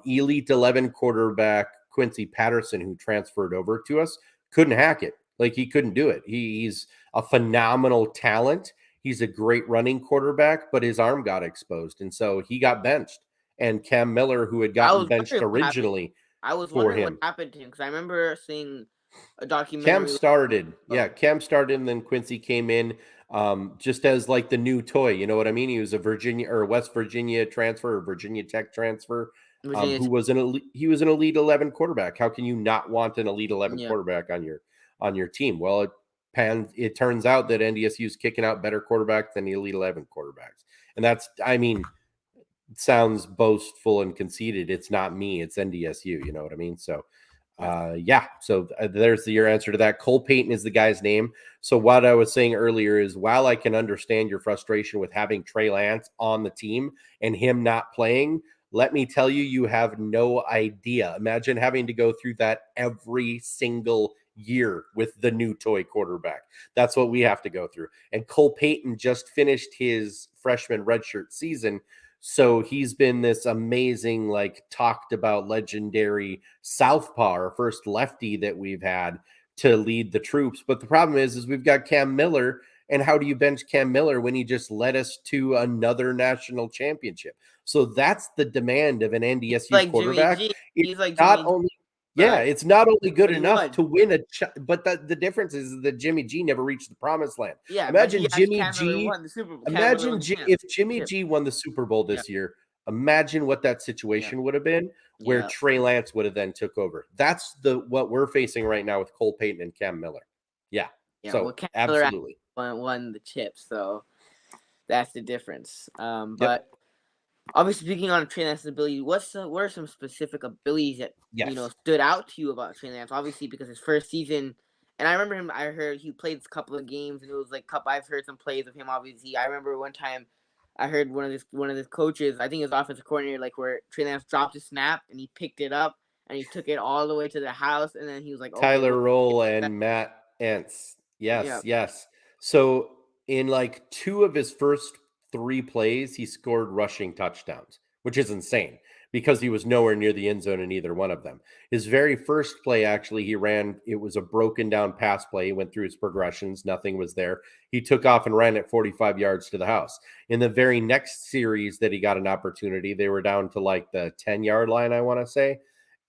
Elite 11 quarterback Quincy Patterson, who transferred over to us, couldn't hack it. Like, he couldn't do it. He's a phenomenal talent. He's a great running quarterback, but his arm got exposed, and so he got benched. And Cam Miller, who had gotten benched originally, I was wondering what happened to him, because I remember seeing a documentary. Cam started, and then Quincy came in just as like the new toy. You know what I mean? He was a Virginia or West Virginia transfer, or Virginia Tech transfer. Who was an elite 11 quarterback. How can you not want an elite 11 quarterback on your team? Well, it turns out that NDSU is kicking out better quarterbacks than the elite 11 quarterbacks. And that's, I mean, it sounds boastful and conceited. It's not me, it's NDSU. You know what I mean? So, so there's your answer to that. Cole Payton is the guy's name. So what I was saying earlier is, while I can understand your frustration with having Trey Lance on the team and him not playing, let me tell you, you have no idea. Imagine having to go through that every single year with the new toy quarterback. That's what we have to go through. And Cole Payton just finished his freshman redshirt season. So he's been this amazing, like, talked about legendary southpaw, our first lefty that we've had to lead the troops. But the problem is we've got Cam Miller. And how do you bench Cam Miller when he just led us to another national championship? So that's the demand of an NDSU quarterback. He's like not only, it's not only good enough to win but the difference is that Jimmy G never reached the promised land. Yeah, imagine Jimmy G. Imagine if Jimmy G won the Super Bowl this year. Imagine what that situation would have been, where Trey Lance would have then took over. That's what we're facing right now with Cole Payton and Cam Miller. Yeah. Yeah, well, So Cam Miller actually absolutely. won the chip, so that's the difference. Yep. But obviously, speaking on Trey Lance's ability, what are some specific abilities that Yes. stood out to you about Trey Lance? Obviously, because his first season, and I remember him. I heard he played a couple of games, and it was like couple. I've heard some plays of him. Obviously, I remember one time I heard one of his coaches, I think his offensive coordinator, like where Trey Lance dropped a snap and he picked it up and he took it all the way to the house, and then he was like, okay, Tyler what? Roll and Matt Entz. Yeah, Yes, yes. So in like two of his first three plays, he scored rushing touchdowns, which is insane because he was nowhere near the end zone in either one of them. His very first play, actually, he ran, it was a broken down pass play. He went through his progressions, nothing was there. He took off and ran it 45 yards to the house. In the very next series that he got an opportunity, they were down to like the 10-yard line, I want to say.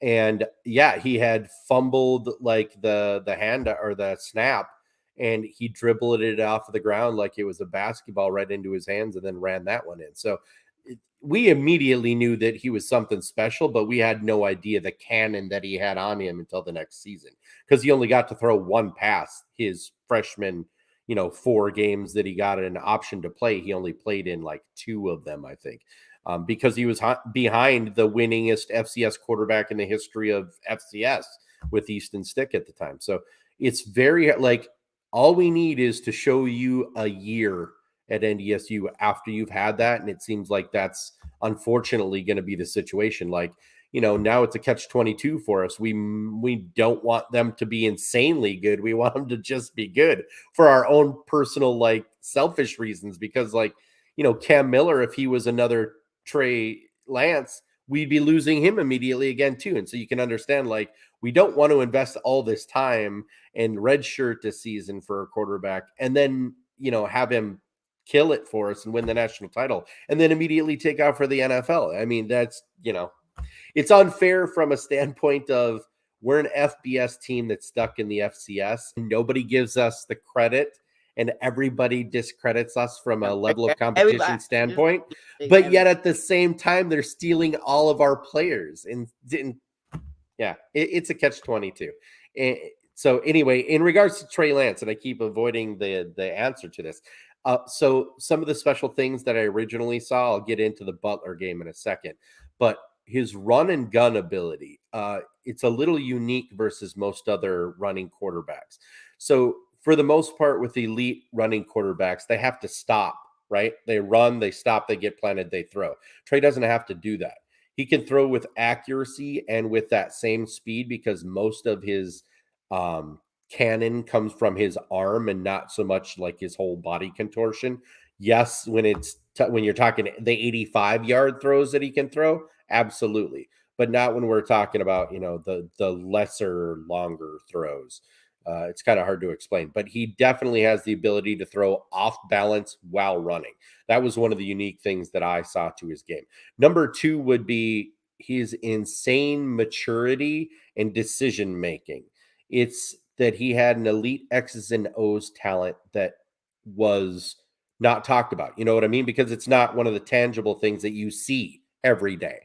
And yeah, he had fumbled like the hand or the snap, and he dribbled it off of the ground like it was a basketball right into his hands and then ran that one in. So we immediately knew that he was something special, but we had no idea the cannon that he had on him until the next season, because he only got to throw one pass his freshman, 4 games that he got an option to play. He only played in like 2 of them, I think, because he was behind the winningest FCS quarterback in the history of FCS with Easton Stick at the time. So it's very like all we need is to show you a year at NDSU after you've had that. And it seems like that's unfortunately going to be the situation. Like, now it's a catch-22 for us. We don't want them to be insanely good. We want them to just be good for our own personal, like, selfish reasons. Because, like, Cam Miller, if he was another Trey Lance, we'd be losing him immediately again too. And so you can understand, like, we don't want to invest all this time and redshirt this season for a quarterback and then, have him kill it for us and win the national title and then immediately take out for the NFL. I mean, that's, it's unfair from a standpoint of we're an FBS team that's stuck in the FCS. And nobody gives us the credit and everybody discredits us from a level of competition everybody. standpoint. But yet Everybody. at the same time, they're stealing all of our players. And yeah, it's a catch-22. So anyway, in regards to Trey Lance, and I keep avoiding the answer to this. So some of the special things that I originally saw, I'll get into the Butler game in a second, but his run and gun ability, it's a little unique versus most other running quarterbacks. So for the most part, with elite running quarterbacks, they have to stop, right? They run, they stop, they get planted, they throw. Trey doesn't have to do that. He can throw with accuracy and with that same speed because most of his cannon comes from his arm and not so much like his whole body contortion. Yes, when you're talking the 85-yard throws that he can throw, absolutely, but not when we're talking about the lesser, longer throws. It's kind of hard to explain, but he definitely has the ability to throw off balance while running. That was one of the unique things that I saw to his game. Number 2 would be his insane maturity and decision making. It's that he had an elite X's and O's talent that was not talked about. You know what I mean? Because it's not one of the tangible things that you see every day.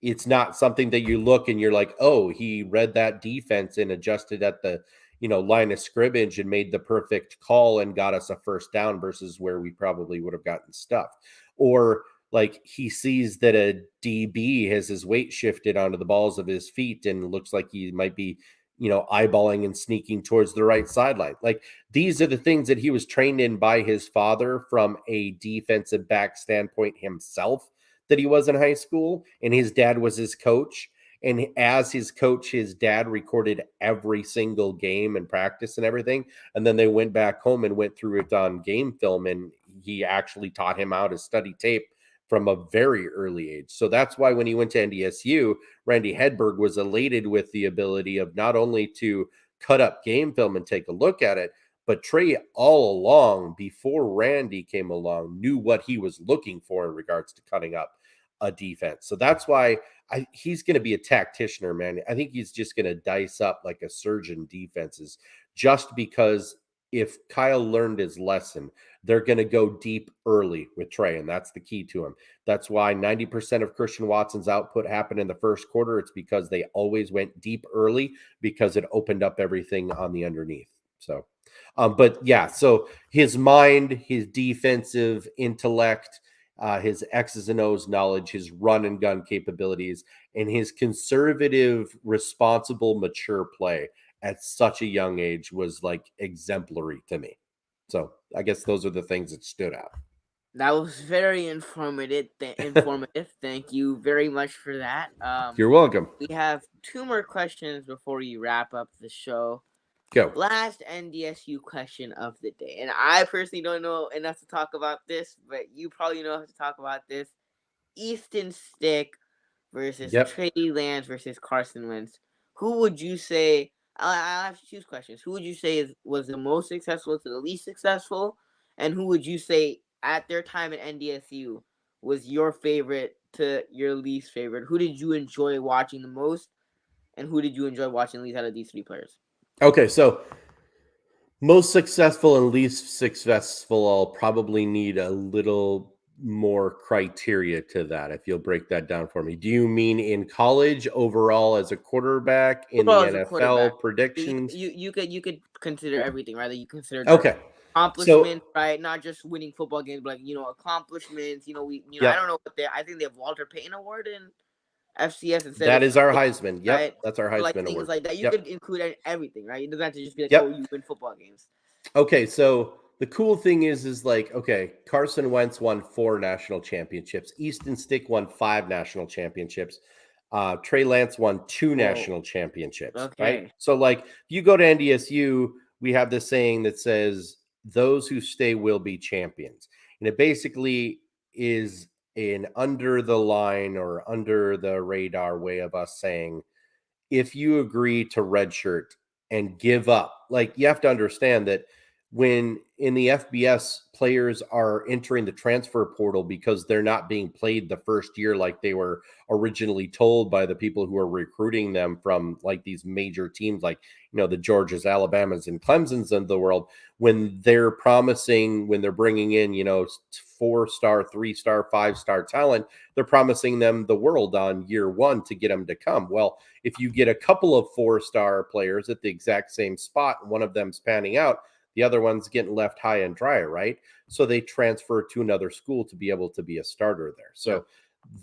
It's not something that you look and you're like, oh, he read that defense and adjusted at the line of scrimmage and made the perfect call and got us a first down versus where we probably would have gotten stuffed. Or like he sees that a DB has his weight shifted onto the balls of his feet and looks like he might be, eyeballing and sneaking towards the right sideline. Like these are the things that he was trained in by his father from a defensive back standpoint himself that he was in high school. And his dad was his coach. And as his coach, his dad recorded every single game and practice and everything. And then they went back home and went through it on game film. And he actually taught him how to study tape from a very early age. So that's why when he went to NDSU, Randy Hedberg was elated with the ability of not only to cut up game film and take a look at it, but Trey all along, before Randy came along, knew what he was looking for in regards to cutting up a defense. So that's why he's going to be a tacticianer, man. I think he's just going to dice up like a surgeon defenses just because if Kyle learned his lesson, they're going to go deep early with Trey, and that's the key to him. That's why 90% of Christian Watson's output happened in the first quarter. It's because they always went deep early because it opened up everything on the underneath. So, but yeah, so his mind, his defensive intellect, his X's and O's knowledge, his run and gun capabilities, and his conservative, responsible, mature play at such a young age was like exemplary to me. So I guess those are the things that stood out. That was very informative. Informative. Thank you very much for that. You're welcome. We have two more questions before we wrap up the show. Go. Last NDSU question of the day, and I personally don't know enough to talk about this, but you probably know enough to talk about this. Easton Stick versus Yep. Trey Lance versus Carson Wentz. Who would you say? I'll have to choose questions. Who would you say was the most successful to the least successful, and who would you say at their time at NDSU was your favorite to your least favorite? Who did you enjoy watching the most, and who did you enjoy watching least out of these three players? Okay, so most successful and least successful, I'll probably need a little more criteria to that if you'll break that down for me. Do you mean in college overall as a quarterback, in the Overall, as a quarterback, NFL predictions? you could consider everything, right? Like you consider their Okay. So, accomplishments, right? Not just winning football games, but like accomplishments. I yep, don't know what they. I think they have Walter Payton Award in FCS instead that of is our state, Heisman. right? Yep, that's our So like Heisman things award. like that, you Yep. could include everything, right? It doesn't have to just be like, oh, Yep. you win football games. Okay, so the cool thing is like, okay, Carson Wentz won 4 national championships. Easton Stick won 5 national championships. Trey Lance won 2 Whoa. national championships, right? Okay. So, like, if you go to NDSU, we have this saying that says, those who stay will be champions. And it basically is an under the line or under the radar way of us saying, if you agree to redshirt and give up, like you have to understand that when in the FBS players are entering the transfer portal because they're not being played the first year like they were originally told by the people who are recruiting them from like these major teams like the Georgias, Alabamas, and Clemson's of the world, when they're promising, when they're bringing in 4-star, 3-star, 5-star talent, they're promising them the world on year one to get them to come. Well, if you get a couple of 4-star players at the exact same spot and one of them's panning out, the other one's getting left high and dry, right? So they transfer to another school to be able to be a starter there. So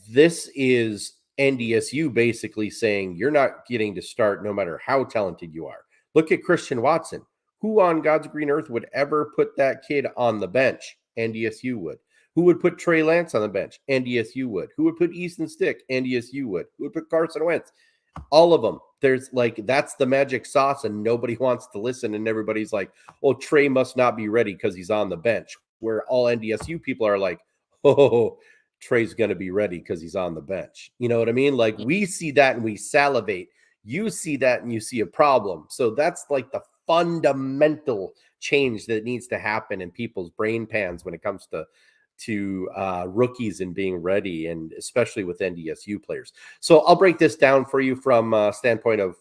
this is NDSU basically saying you're not getting to start no matter how talented you are. Look at Christian Watson. Who on God's green earth would ever put that kid on the bench? NDSU would. Who would put Trey Lance on the bench? NDSU would. Who would put Easton Stick? NDSU would. Who would put Carson Wentz? All of them. There's like, that's the magic sauce, and nobody wants to listen. And everybody's like, oh, Trey must not be ready because he's on the bench. Where all NDSU people are like, oh, Trey's going to be ready because he's on the bench. You know what I mean? Like, we see that and we salivate. You see that and you see a problem. So that's like the fundamental change that needs to happen in people's brain pans when it comes to rookies and being ready, and especially with NDSU players. So I'll break this down for you from a standpoint of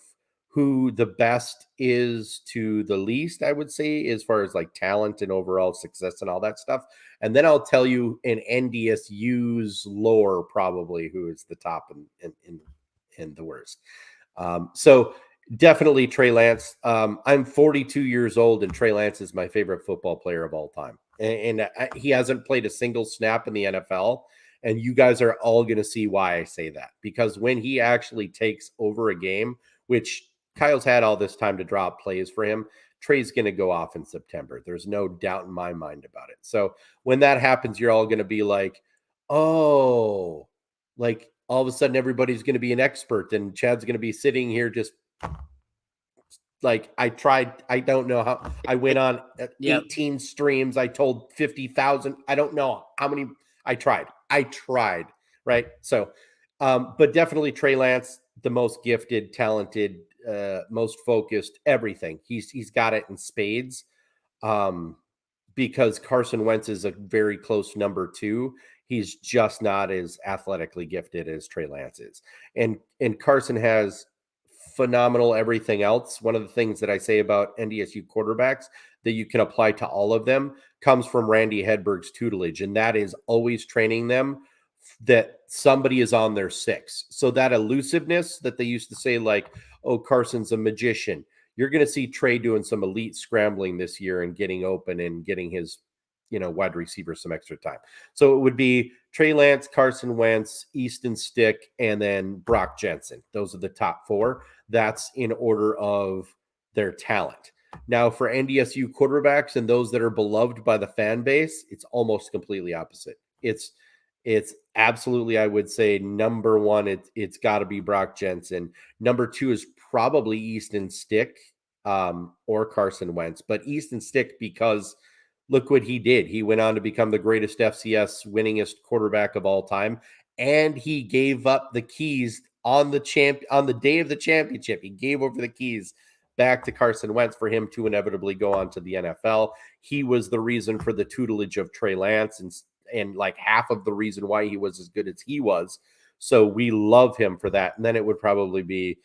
who the best is to the least, I would say, as far as like talent and overall success and all that stuff. And then I'll tell you in NDSU's lore, probably who is the top and the worst. So definitely Trey Lance. I'm 42 years old, and Trey Lance is my favorite football player of all time. And he hasn't played a single snap in the NFL. And you guys are all going to see why I say that. Because when he actually takes over a game, which Kyle's had all this time to drop plays for him, Trey's going to go off in September. There's no doubt in my mind about it. So when that happens, you're all going to be like, oh, like all of a sudden everybody's going to be an expert, and Chad's going to be sitting here just like, I tried. I don't know how. I went on 18 streams. I told 50,000. I don't know how many. I tried. Right. So, but definitely Trey Lance, the most gifted, talented, most focused, everything. He's got it in spades. Because Carson Wentz is a very close number 2. He's just not as athletically gifted as Trey Lance is. And Carson has phenomenal everything else. One of the things that I say about NDSU quarterbacks that you can apply to all of them comes from Randy Hedberg's tutelage, and that is always training them that somebody is on their 6. So that elusiveness that they used to say, like, oh, Carson's a magician. you're going to see Trey doing some elite scrambling this year and getting open and getting his, wide receiver some extra time. So it would be Trey Lance, Carson Wentz, Easton Stick, and then Brock Jensen. Those are the top 4. That's in order of their talent. Now for NDSU quarterbacks and those that are beloved by the fan base, it's almost completely opposite. It's absolutely, I would say, number 1, it's got to be Brock Jensen. Number 2 is probably Easton Stick or Carson Wentz, but Easton Stick, because look what he did. He went on to become the greatest FCS winningest quarterback of all time, and he gave up the keys on the day of the championship. He gave over the keys back to Carson Wentz for him to inevitably go on to the NFL. He was the reason for the tutelage of Trey Lance and like half of the reason why he was as good as he was. So we love him for that. And then it would probably be,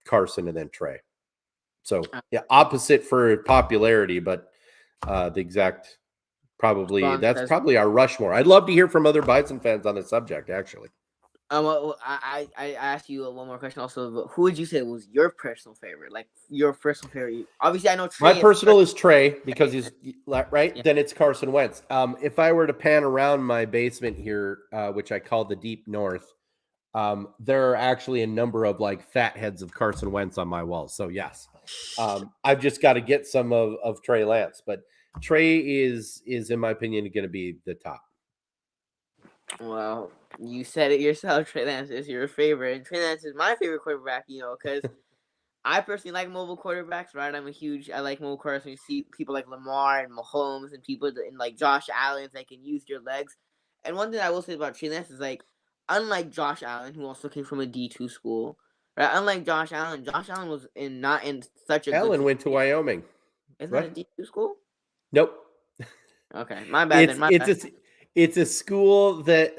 Carson and then Trey. So yeah, opposite for popularity, but the exact that's probably our Rushmore. I'd love to hear from other Bison fans on the subject, actually. I asked you one more question also. Who would you say was your personal favorite? Like your personal favorite? Obviously, I know Trey. My personal is Trey because he's right. Yeah. Then it's Carson Wentz. If I were to pan around my basement here, which I call the Deep North, there are actually a number of like fat heads of Carson Wentz on my walls. So yes, I've just got to get some of Trey Lance, but Trey is in my opinion going to be the top. Well, you said it yourself. Trey Lance is your favorite, and Trey Lance is my favorite quarterback. Because I personally like mobile quarterbacks. Right, I like mobile quarterbacks. When you see people like Lamar and Mahomes and people and like Josh Allen that can use your legs. And one thing I will say about Trey Lance is like, unlike Josh Allen, who also came from a D2 school, right? Unlike Josh Allen was not in such a Allen went to Wyoming. Isn't that a D2 school? Nope. Okay, my bad. It's a school that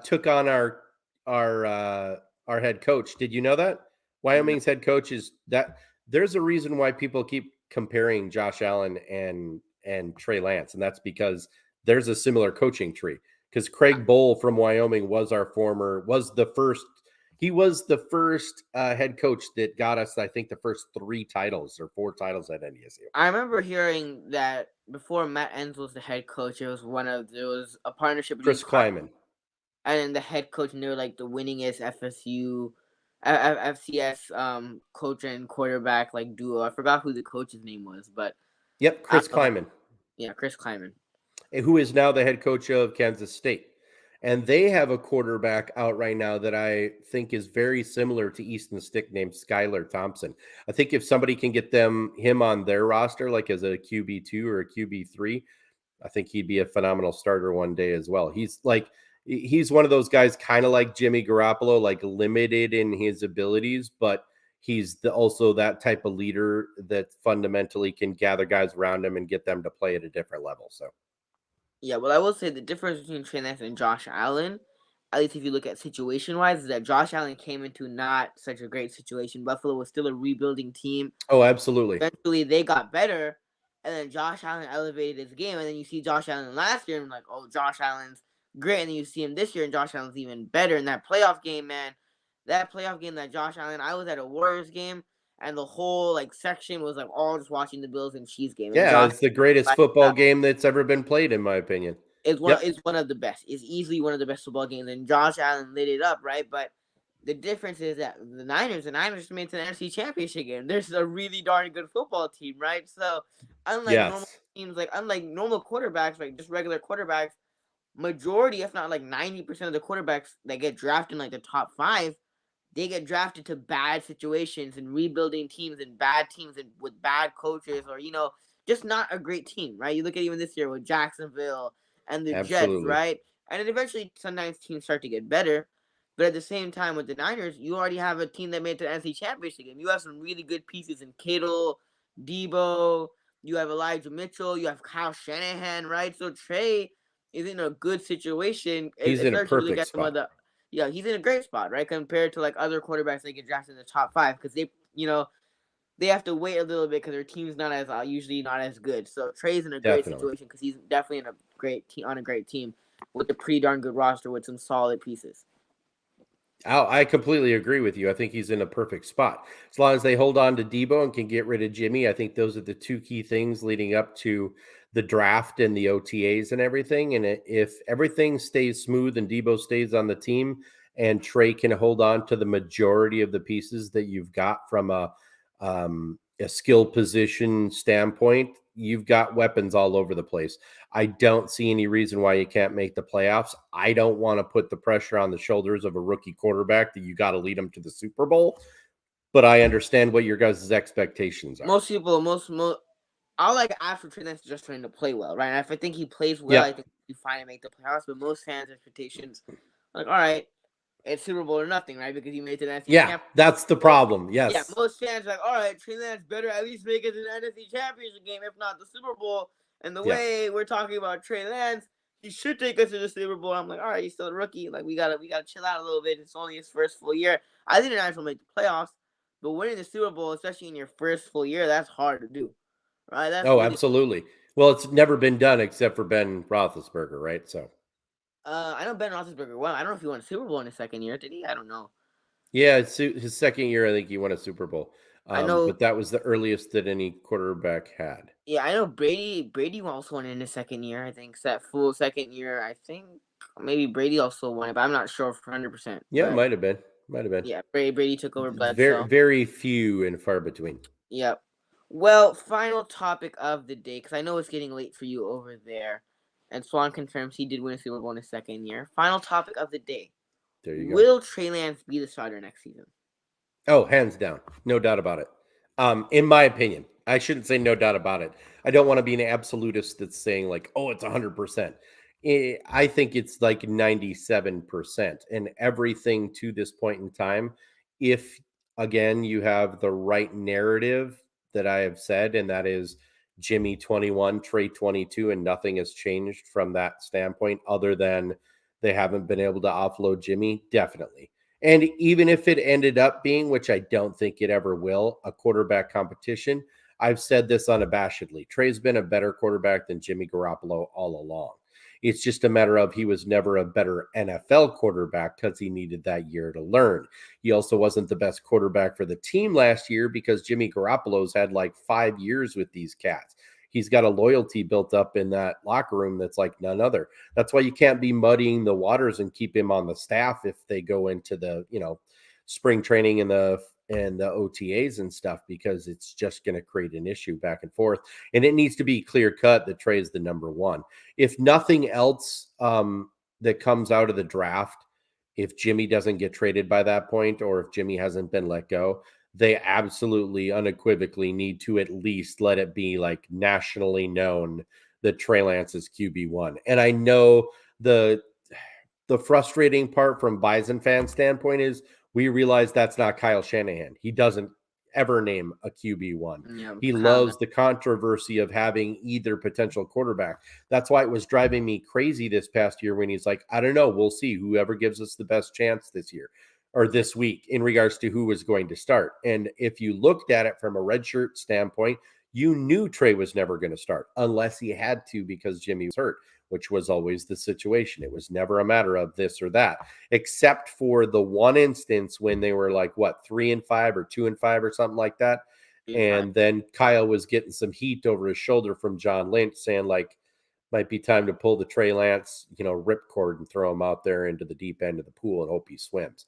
took on our head coach. Did you know that? Wyoming's head coach is that. There's a reason why people keep comparing Josh Allen and Trey Lance, and that's because there's a similar coaching tree. Because Craig Bowl from Wyoming was the first head coach that got us, I think, the first 3 titles or 4 titles at NDSU. I remember hearing that before Matt Enz was the head coach, there was a partnership with Chris Kleiman. And then the head coach, and they were like the winningest FCS coach and quarterback like duo. I forgot who the coach's name was, but yep, Chris Kleiman. Yeah, Chris Kleiman, who is now the head coach of Kansas State. And they have a quarterback out right now that I think is very similar to Easton Stick named Skylar Thompson. I think if somebody can get him on their roster, like as a QB2 or a QB3, I think he'd be a phenomenal starter one day as well. He's one of those guys kind of like Jimmy Garoppolo, like limited in his abilities, but he's also that type of leader that fundamentally can gather guys around him and get them to play at a different level. So. Yeah, well, I will say the difference between Trey Lance and Josh Allen, at least if you look at situation-wise, is that Josh Allen came into not such a great situation. Buffalo was still a rebuilding team. Oh, absolutely. Eventually, they got better, and then Josh Allen elevated his game. And then you see Josh Allen last year, and like, oh, Josh Allen's great. And then you see him this year, and Josh Allen's even better in that playoff game, man. That playoff game that Josh Allen, I was at a Warriors game, and the whole section was all just watching the Bills and Chiefs game. Yeah, it's the greatest football game that's ever been played, in my opinion. It's one of the best. It's easily one of the best football games, and Josh Allen lit it up, right? But the difference is that the Niners made it to the NFC Championship game. There's a really darn good football team, right? So unlike normal teams, unlike normal quarterbacks, just regular quarterbacks, majority, if not 90% of the quarterbacks that get drafted in the top 5, they get drafted to bad situations and rebuilding teams and bad teams and with bad coaches or, just not a great team, right? You look at even this year with Jacksonville and the Jets, right? And then eventually sometimes teams start to get better. But at the same time with the Niners, you already have a team that made it to the NFC Championship game. You have some really good pieces in Kittle, Debo, you have Elijah Mitchell, you have Kyle Shanahan, right? So Trey is in a good situation. He's in a perfect spot. Yeah, he's in a great spot, right? Compared to other quarterbacks that get drafted in the top 5 because they have to wait a little bit because their team's usually not as good. So Trey's in a great situation because he's definitely on a great team with a pretty darn good roster with some solid pieces. I completely agree with you. I think he's in a perfect spot. As long as they hold on to Debo and can get rid of Jimmy, I think those are the two key things leading up to the draft and the OTAs and everything. And if everything stays smooth and Debo stays on the team and Trey can hold on to the majority of the pieces that you've got from a skill position standpoint, you've got weapons all over the place. I don't see any reason why you can't make the playoffs. I don't want to put the pressure on the shoulders of a rookie quarterback that you got to lead them to the Super Bowl, but I understand what your guys' expectations are. Most people, most, I like after Trey Lance just trying to play well, right? And if I think he plays well, I Yep. think he'll be fine to make the playoffs. But most fans' expectations, like, all right, it's Super Bowl or nothing, right? Because he made it to the NFC Yeah, Championship. that's the Most, problem. yeah, Yes. most fans are like, all right, Trey Lance better at least make it to the NFC Championship game, if not the Super Bowl. And the Yeah. way we're talking about Trey Lance, he should take us to the Super Bowl. I'm like, all right, he's still a rookie. Like we gotta chill out a little bit. It's only his first full year. I think the Niners will make the playoffs, but winning the Super Bowl, especially in your first full year, that's hard to do, right? That's Oh, really. absolutely. Well, it's never been done except for Ben Roethlisberger, right? So, I know Ben Roethlisberger well. I don't know if he won a Super Bowl in his second year. Did he? I don't know. yeah, it's his second year, I think he won a Super Bowl. I know. But that was the earliest that any quarterback had. Yeah, I know Brady also won in his second year. I think that full second year. I think maybe Brady also won it, but I'm not sure for 100%. Yeah, But might have been. Might have been. yeah, Brady took over Very, Bledsoe. very few and far between. Yep. Well, final topic of the day, because I know it's getting late for you over there. And Swan confirms he did win a Super Bowl in his second year. Final topic of the day. There you go. Will Trey Lance be the starter next season? Oh, hands down. No doubt about it. In my opinion, I shouldn't say no doubt about it. I don't want to be an absolutist that's saying like, oh, it's 100%. I think it's like 97%. And everything to this point in time, if again, you have the right narrative that I have said, and that is Jimmy 21, Trey 22, and nothing has changed from that standpoint other than they haven't been able to offload Jimmy, definitely. And even if it ended up being, which I don't think it ever will, a quarterback competition, I've said this unabashedly. Trey's been a better quarterback than Jimmy Garoppolo all along. It's just a matter of he was never a better NFL quarterback because he needed that year to learn. He also wasn't the best quarterback for the team last year because Jimmy Garoppolo's had like 5 years with these cats. He's got a loyalty built up in that locker room that's like none other. That's why you can't be muddying the waters and keep him on the staff if they go into the, spring training and the OTAs and stuff, because it's just going to create an issue back and forth. And it needs to be clear cut that Trey is the number one. If nothing else that comes out of the draft, if Jimmy doesn't get traded by that point, or if Jimmy hasn't been let go, they absolutely unequivocally need to at least let it be like nationally known that Trey Lance is QB1. And I know the frustrating part from Bison fan standpoint is we realize that's not Kyle Shanahan. He doesn't ever name a QB1. Yeah, He Kyle. loves the controversy of having either potential quarterback. That's why it was driving me crazy this past year when he's like, I don't know, we'll see whoever gives us the best chance this year or this week in regards to who was going to start. And if you looked at it from a redshirt standpoint, you knew Trey was never going to start unless he had to because Jimmy was hurt, which was always the situation. It was never a matter of this or that, except for the one instance when they were like, what, 3-5 or 2-5 or something like that. And then Kyle was getting some heat over his shoulder from John Lynch saying, like, might be time to pull the Trey Lance, ripcord and throw him out there into the deep end of the pool and hope he swims.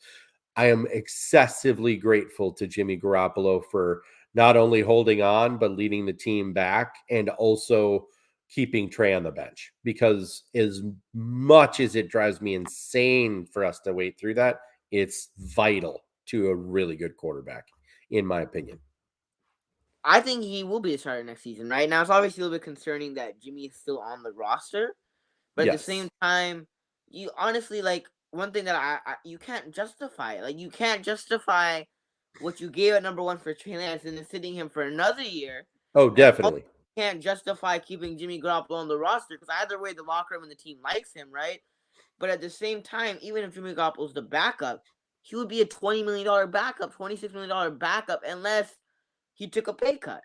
I am excessively grateful to Jimmy Garoppolo for not only holding on, but leading the team back and also keeping Trey on the bench, because as much as it drives me insane for us to wait through that, it's vital to a really good quarterback, in my opinion. I think he will be a starter next season. Right now, it's obviously a little bit concerning that Jimmy is still on the roster, but at the same Yes. time, you honestly like one thing that you can't justify it. Like you can't justify what you gave at number one for Trey Lance and then sitting him for another year, Oh, and also definitely. can't justify keeping Jimmy Garoppolo on the roster because either way, the locker room and the team likes him, right? But at the same time, even if Jimmy Garoppolo's the backup, he would be a $20 million backup, $26 million backup, unless he took a pay cut,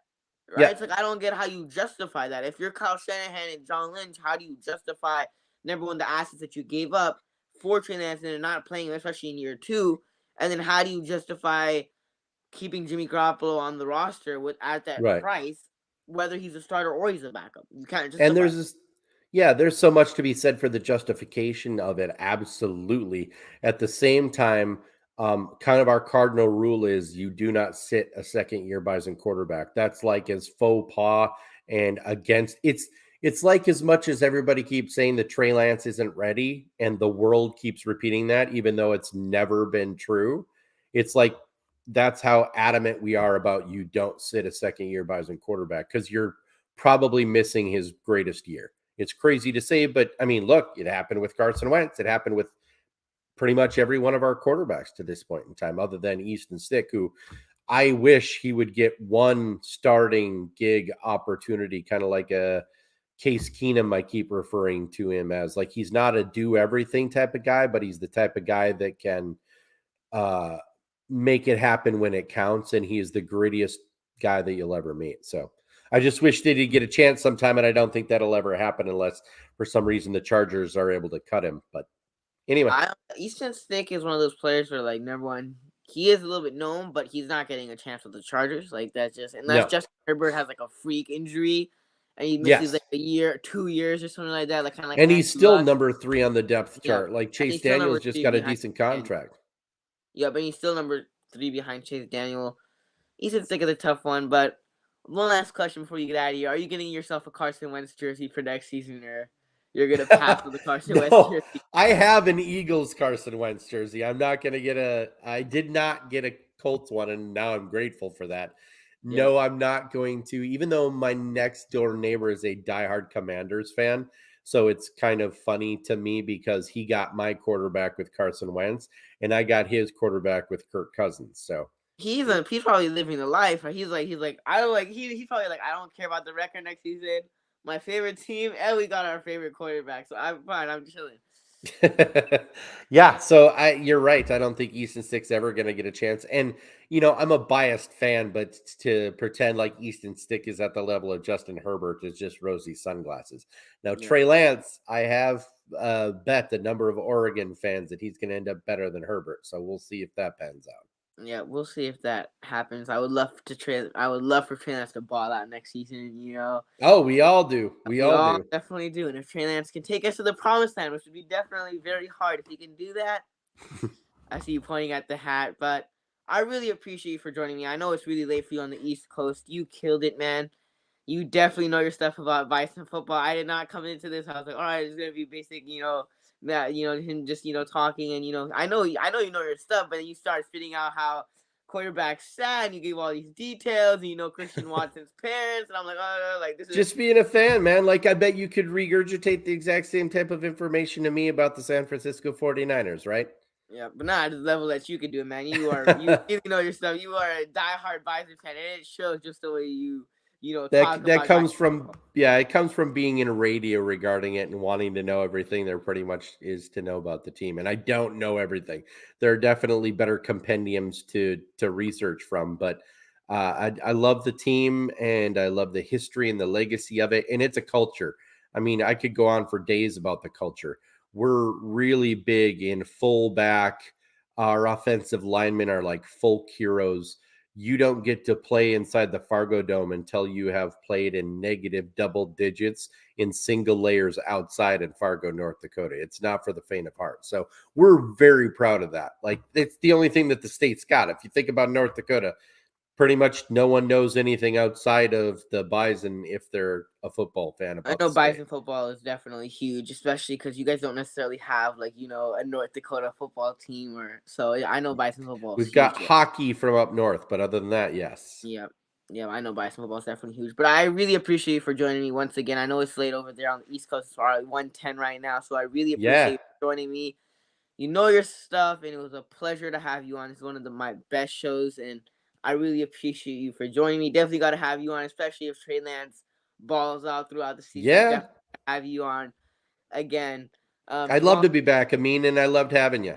right? Yeah. It's like I don't get how you justify that. If you're Kyle Shanahan and John Lynch, how do you justify number one the assets that you gave up for Trey Lance and they're not playing him, especially in year 2? And then how do you justify keeping Jimmy Garoppolo on the roster at that Right. price, whether he's a starter or he's a backup? You can't And justify. there's this, yeah, there's so much to be said for the justification of it. Absolutely. At the same time, kind of our cardinal rule is you do not sit a second year Bison quarterback. That's like as faux pas and against it's like as much as everybody keeps saying that Trey Lance isn't ready and the world keeps repeating that, even though it's never been true. It's like that's how adamant we are about you don't sit a second year Bison quarterback because you're probably missing his greatest year. It's crazy to say, but I mean, look, it happened with Carson Wentz. It happened with pretty much every one of our quarterbacks to this point in time, other than Easton Stick, who I wish he would get one starting gig opportunity, kind of like a Case Keenum. I keep referring to him as like he's not a do everything type of guy, but he's the type of guy that can uh, make it happen when it counts. And he is the grittiest guy that you'll ever meet. So I just wish that he'd get a chance sometime. And I don't think that'll ever happen unless for some reason the Chargers are able to cut him. But anyway, Easton Stick is one of those players where, like, number one, he is a little bit known, but he's not getting a chance with the Chargers. Like, that's just unless no. Justin Herbert has like a freak injury and he misses Yes. like a year, 2 years or something like that, like kind of like And he's Andrew still Luck. number 3 on the depth Yeah, chart. Like and Chase he's still Daniels number just three got a behind. decent And contract. yeah, but he's still number 3 behind Chase Daniel. Easton Stick is a tough one, but one last question before you get out of here: are you getting yourself a Carson Wentz jersey for next season, or you're gonna pass with the Carson Wentz No, jersey? I have an Eagles Carson Wentz jersey. I'm not going to get I did not get a Colts one, and now I'm grateful for that. Yeah. No, I'm not going to, even though my next door neighbor is a diehard Commanders fan. So it's kind of funny to me because he got my quarterback with Carson Wentz, and I got his quarterback with Kirk Cousins. So He's probably living the life. Right? He's like I don't like he's probably like I don't care about the record next season. My favorite team, and we got our favorite quarterback, so I'm fine. I'm chilling. yeah, so you're right. I don't think Easton Stick's ever going to get a chance. And I'm a biased fan, but to pretend like Easton Stick is at the level of Justin Herbert is just rosy sunglasses. Now, Yeah, Trey Lance, I have bet the number of Oregon fans that he's going to end up better than Herbert. So we'll see if that pans out. yeah, we'll see if that happens. I would love I would love for Trey Lance to ball out next season. Oh, we all do. We We all all do. definitely do. And if Trey Lance can take us to the promised land, which would be definitely very hard, if he can do that, I see you pointing at the hat. But I really appreciate you for joining me. I know it's really late for you on the East Coast. You killed it, man. You definitely know your stuff about Bison football. I did not come into this. I was like, all right, it's gonna be basic, that him just talking, and I know you know your stuff, but then you start spitting out how quarterback's sad, and you give all these details, and Christian Watson's parents, and I'm like, oh, like this is Just being a fan, man. Like, I bet you could regurgitate the exact same type of information to me about the San Francisco 49ers, right? yeah, but not at the level that you can do it, man. You really know your stuff. You are a diehard Bison fan, and it shows just the way you talk That about Bison comes from football. yeah, it comes from being in radio regarding it and wanting to know everything there pretty much is to know about the team. And I don't know everything. There are definitely better compendiums to research from, but I love the team and I love the history and the legacy of it. And it's a culture. I mean, I could go on for days about the culture. We're really big in fullback. Our offensive linemen are like folk heroes. You don't get to play inside the Fargo Dome until you have played in negative double digits in single layers outside in Fargo, North Dakota. It's not for the faint of heart. So we're very proud of that. Like, it's the only thing that the state's got. If you think about North Dakota, pretty much no one knows anything outside of the Bison if they're a football fan I about know the state. Bison football is definitely huge, especially because you guys don't necessarily have like a North Dakota football team, or so. I know Bison football is We've got huge there. hockey from up north, but other than that, yes. Yeah, yeah, I know Bison football is definitely huge. But I really appreciate you for joining me once again. I know it's late over there on the East Coast. It's already 1:10 right now, so I really appreciate Yeah. you for joining me. You know your stuff, and it was a pleasure to have you on. It's one of my best shows, and I really appreciate you for joining me. Definitely got to have you on, especially if Trey Lance balls out throughout the season. Yeah. Definitely have you on again. I'd love Jamal, to be back, Amin, and I loved having you.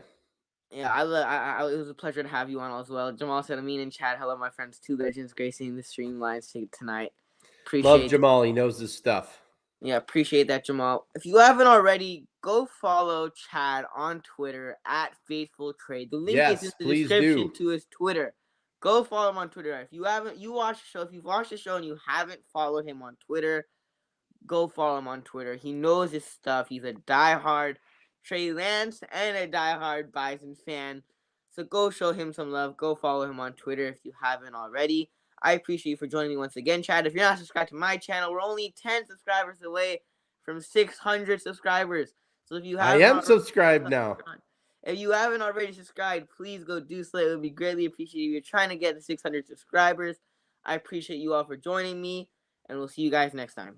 yeah, it was a pleasure to have you on as well. Jamal said, Amin and Chad, hello, my friends, two legends gracing the streamlines tonight. Love Appreciate Jamal. He knows his stuff. Yeah, appreciate that, Jamal. If you haven't already, go follow Chad on Twitter at Faithful Trade. The link is in Yes, the please description do. to his Twitter. Go follow him on Twitter. If you haven't, you watched the show. If you've watched the show and you haven't followed him on Twitter, go follow him on Twitter. He knows his stuff. He's a diehard Trey Lance and a diehard Bison fan. So go show him some love. Go follow him on Twitter if you haven't already. I appreciate you for joining me once again, Chad. If you're not subscribed to my channel, we're only 10 subscribers away from 600 subscribers. So if you I haven't am already, subscribed now. if you haven't already subscribed, please go do so. It would be greatly appreciated. You're trying to get the 600 subscribers. I appreciate you all for joining me, and we'll see you guys next time.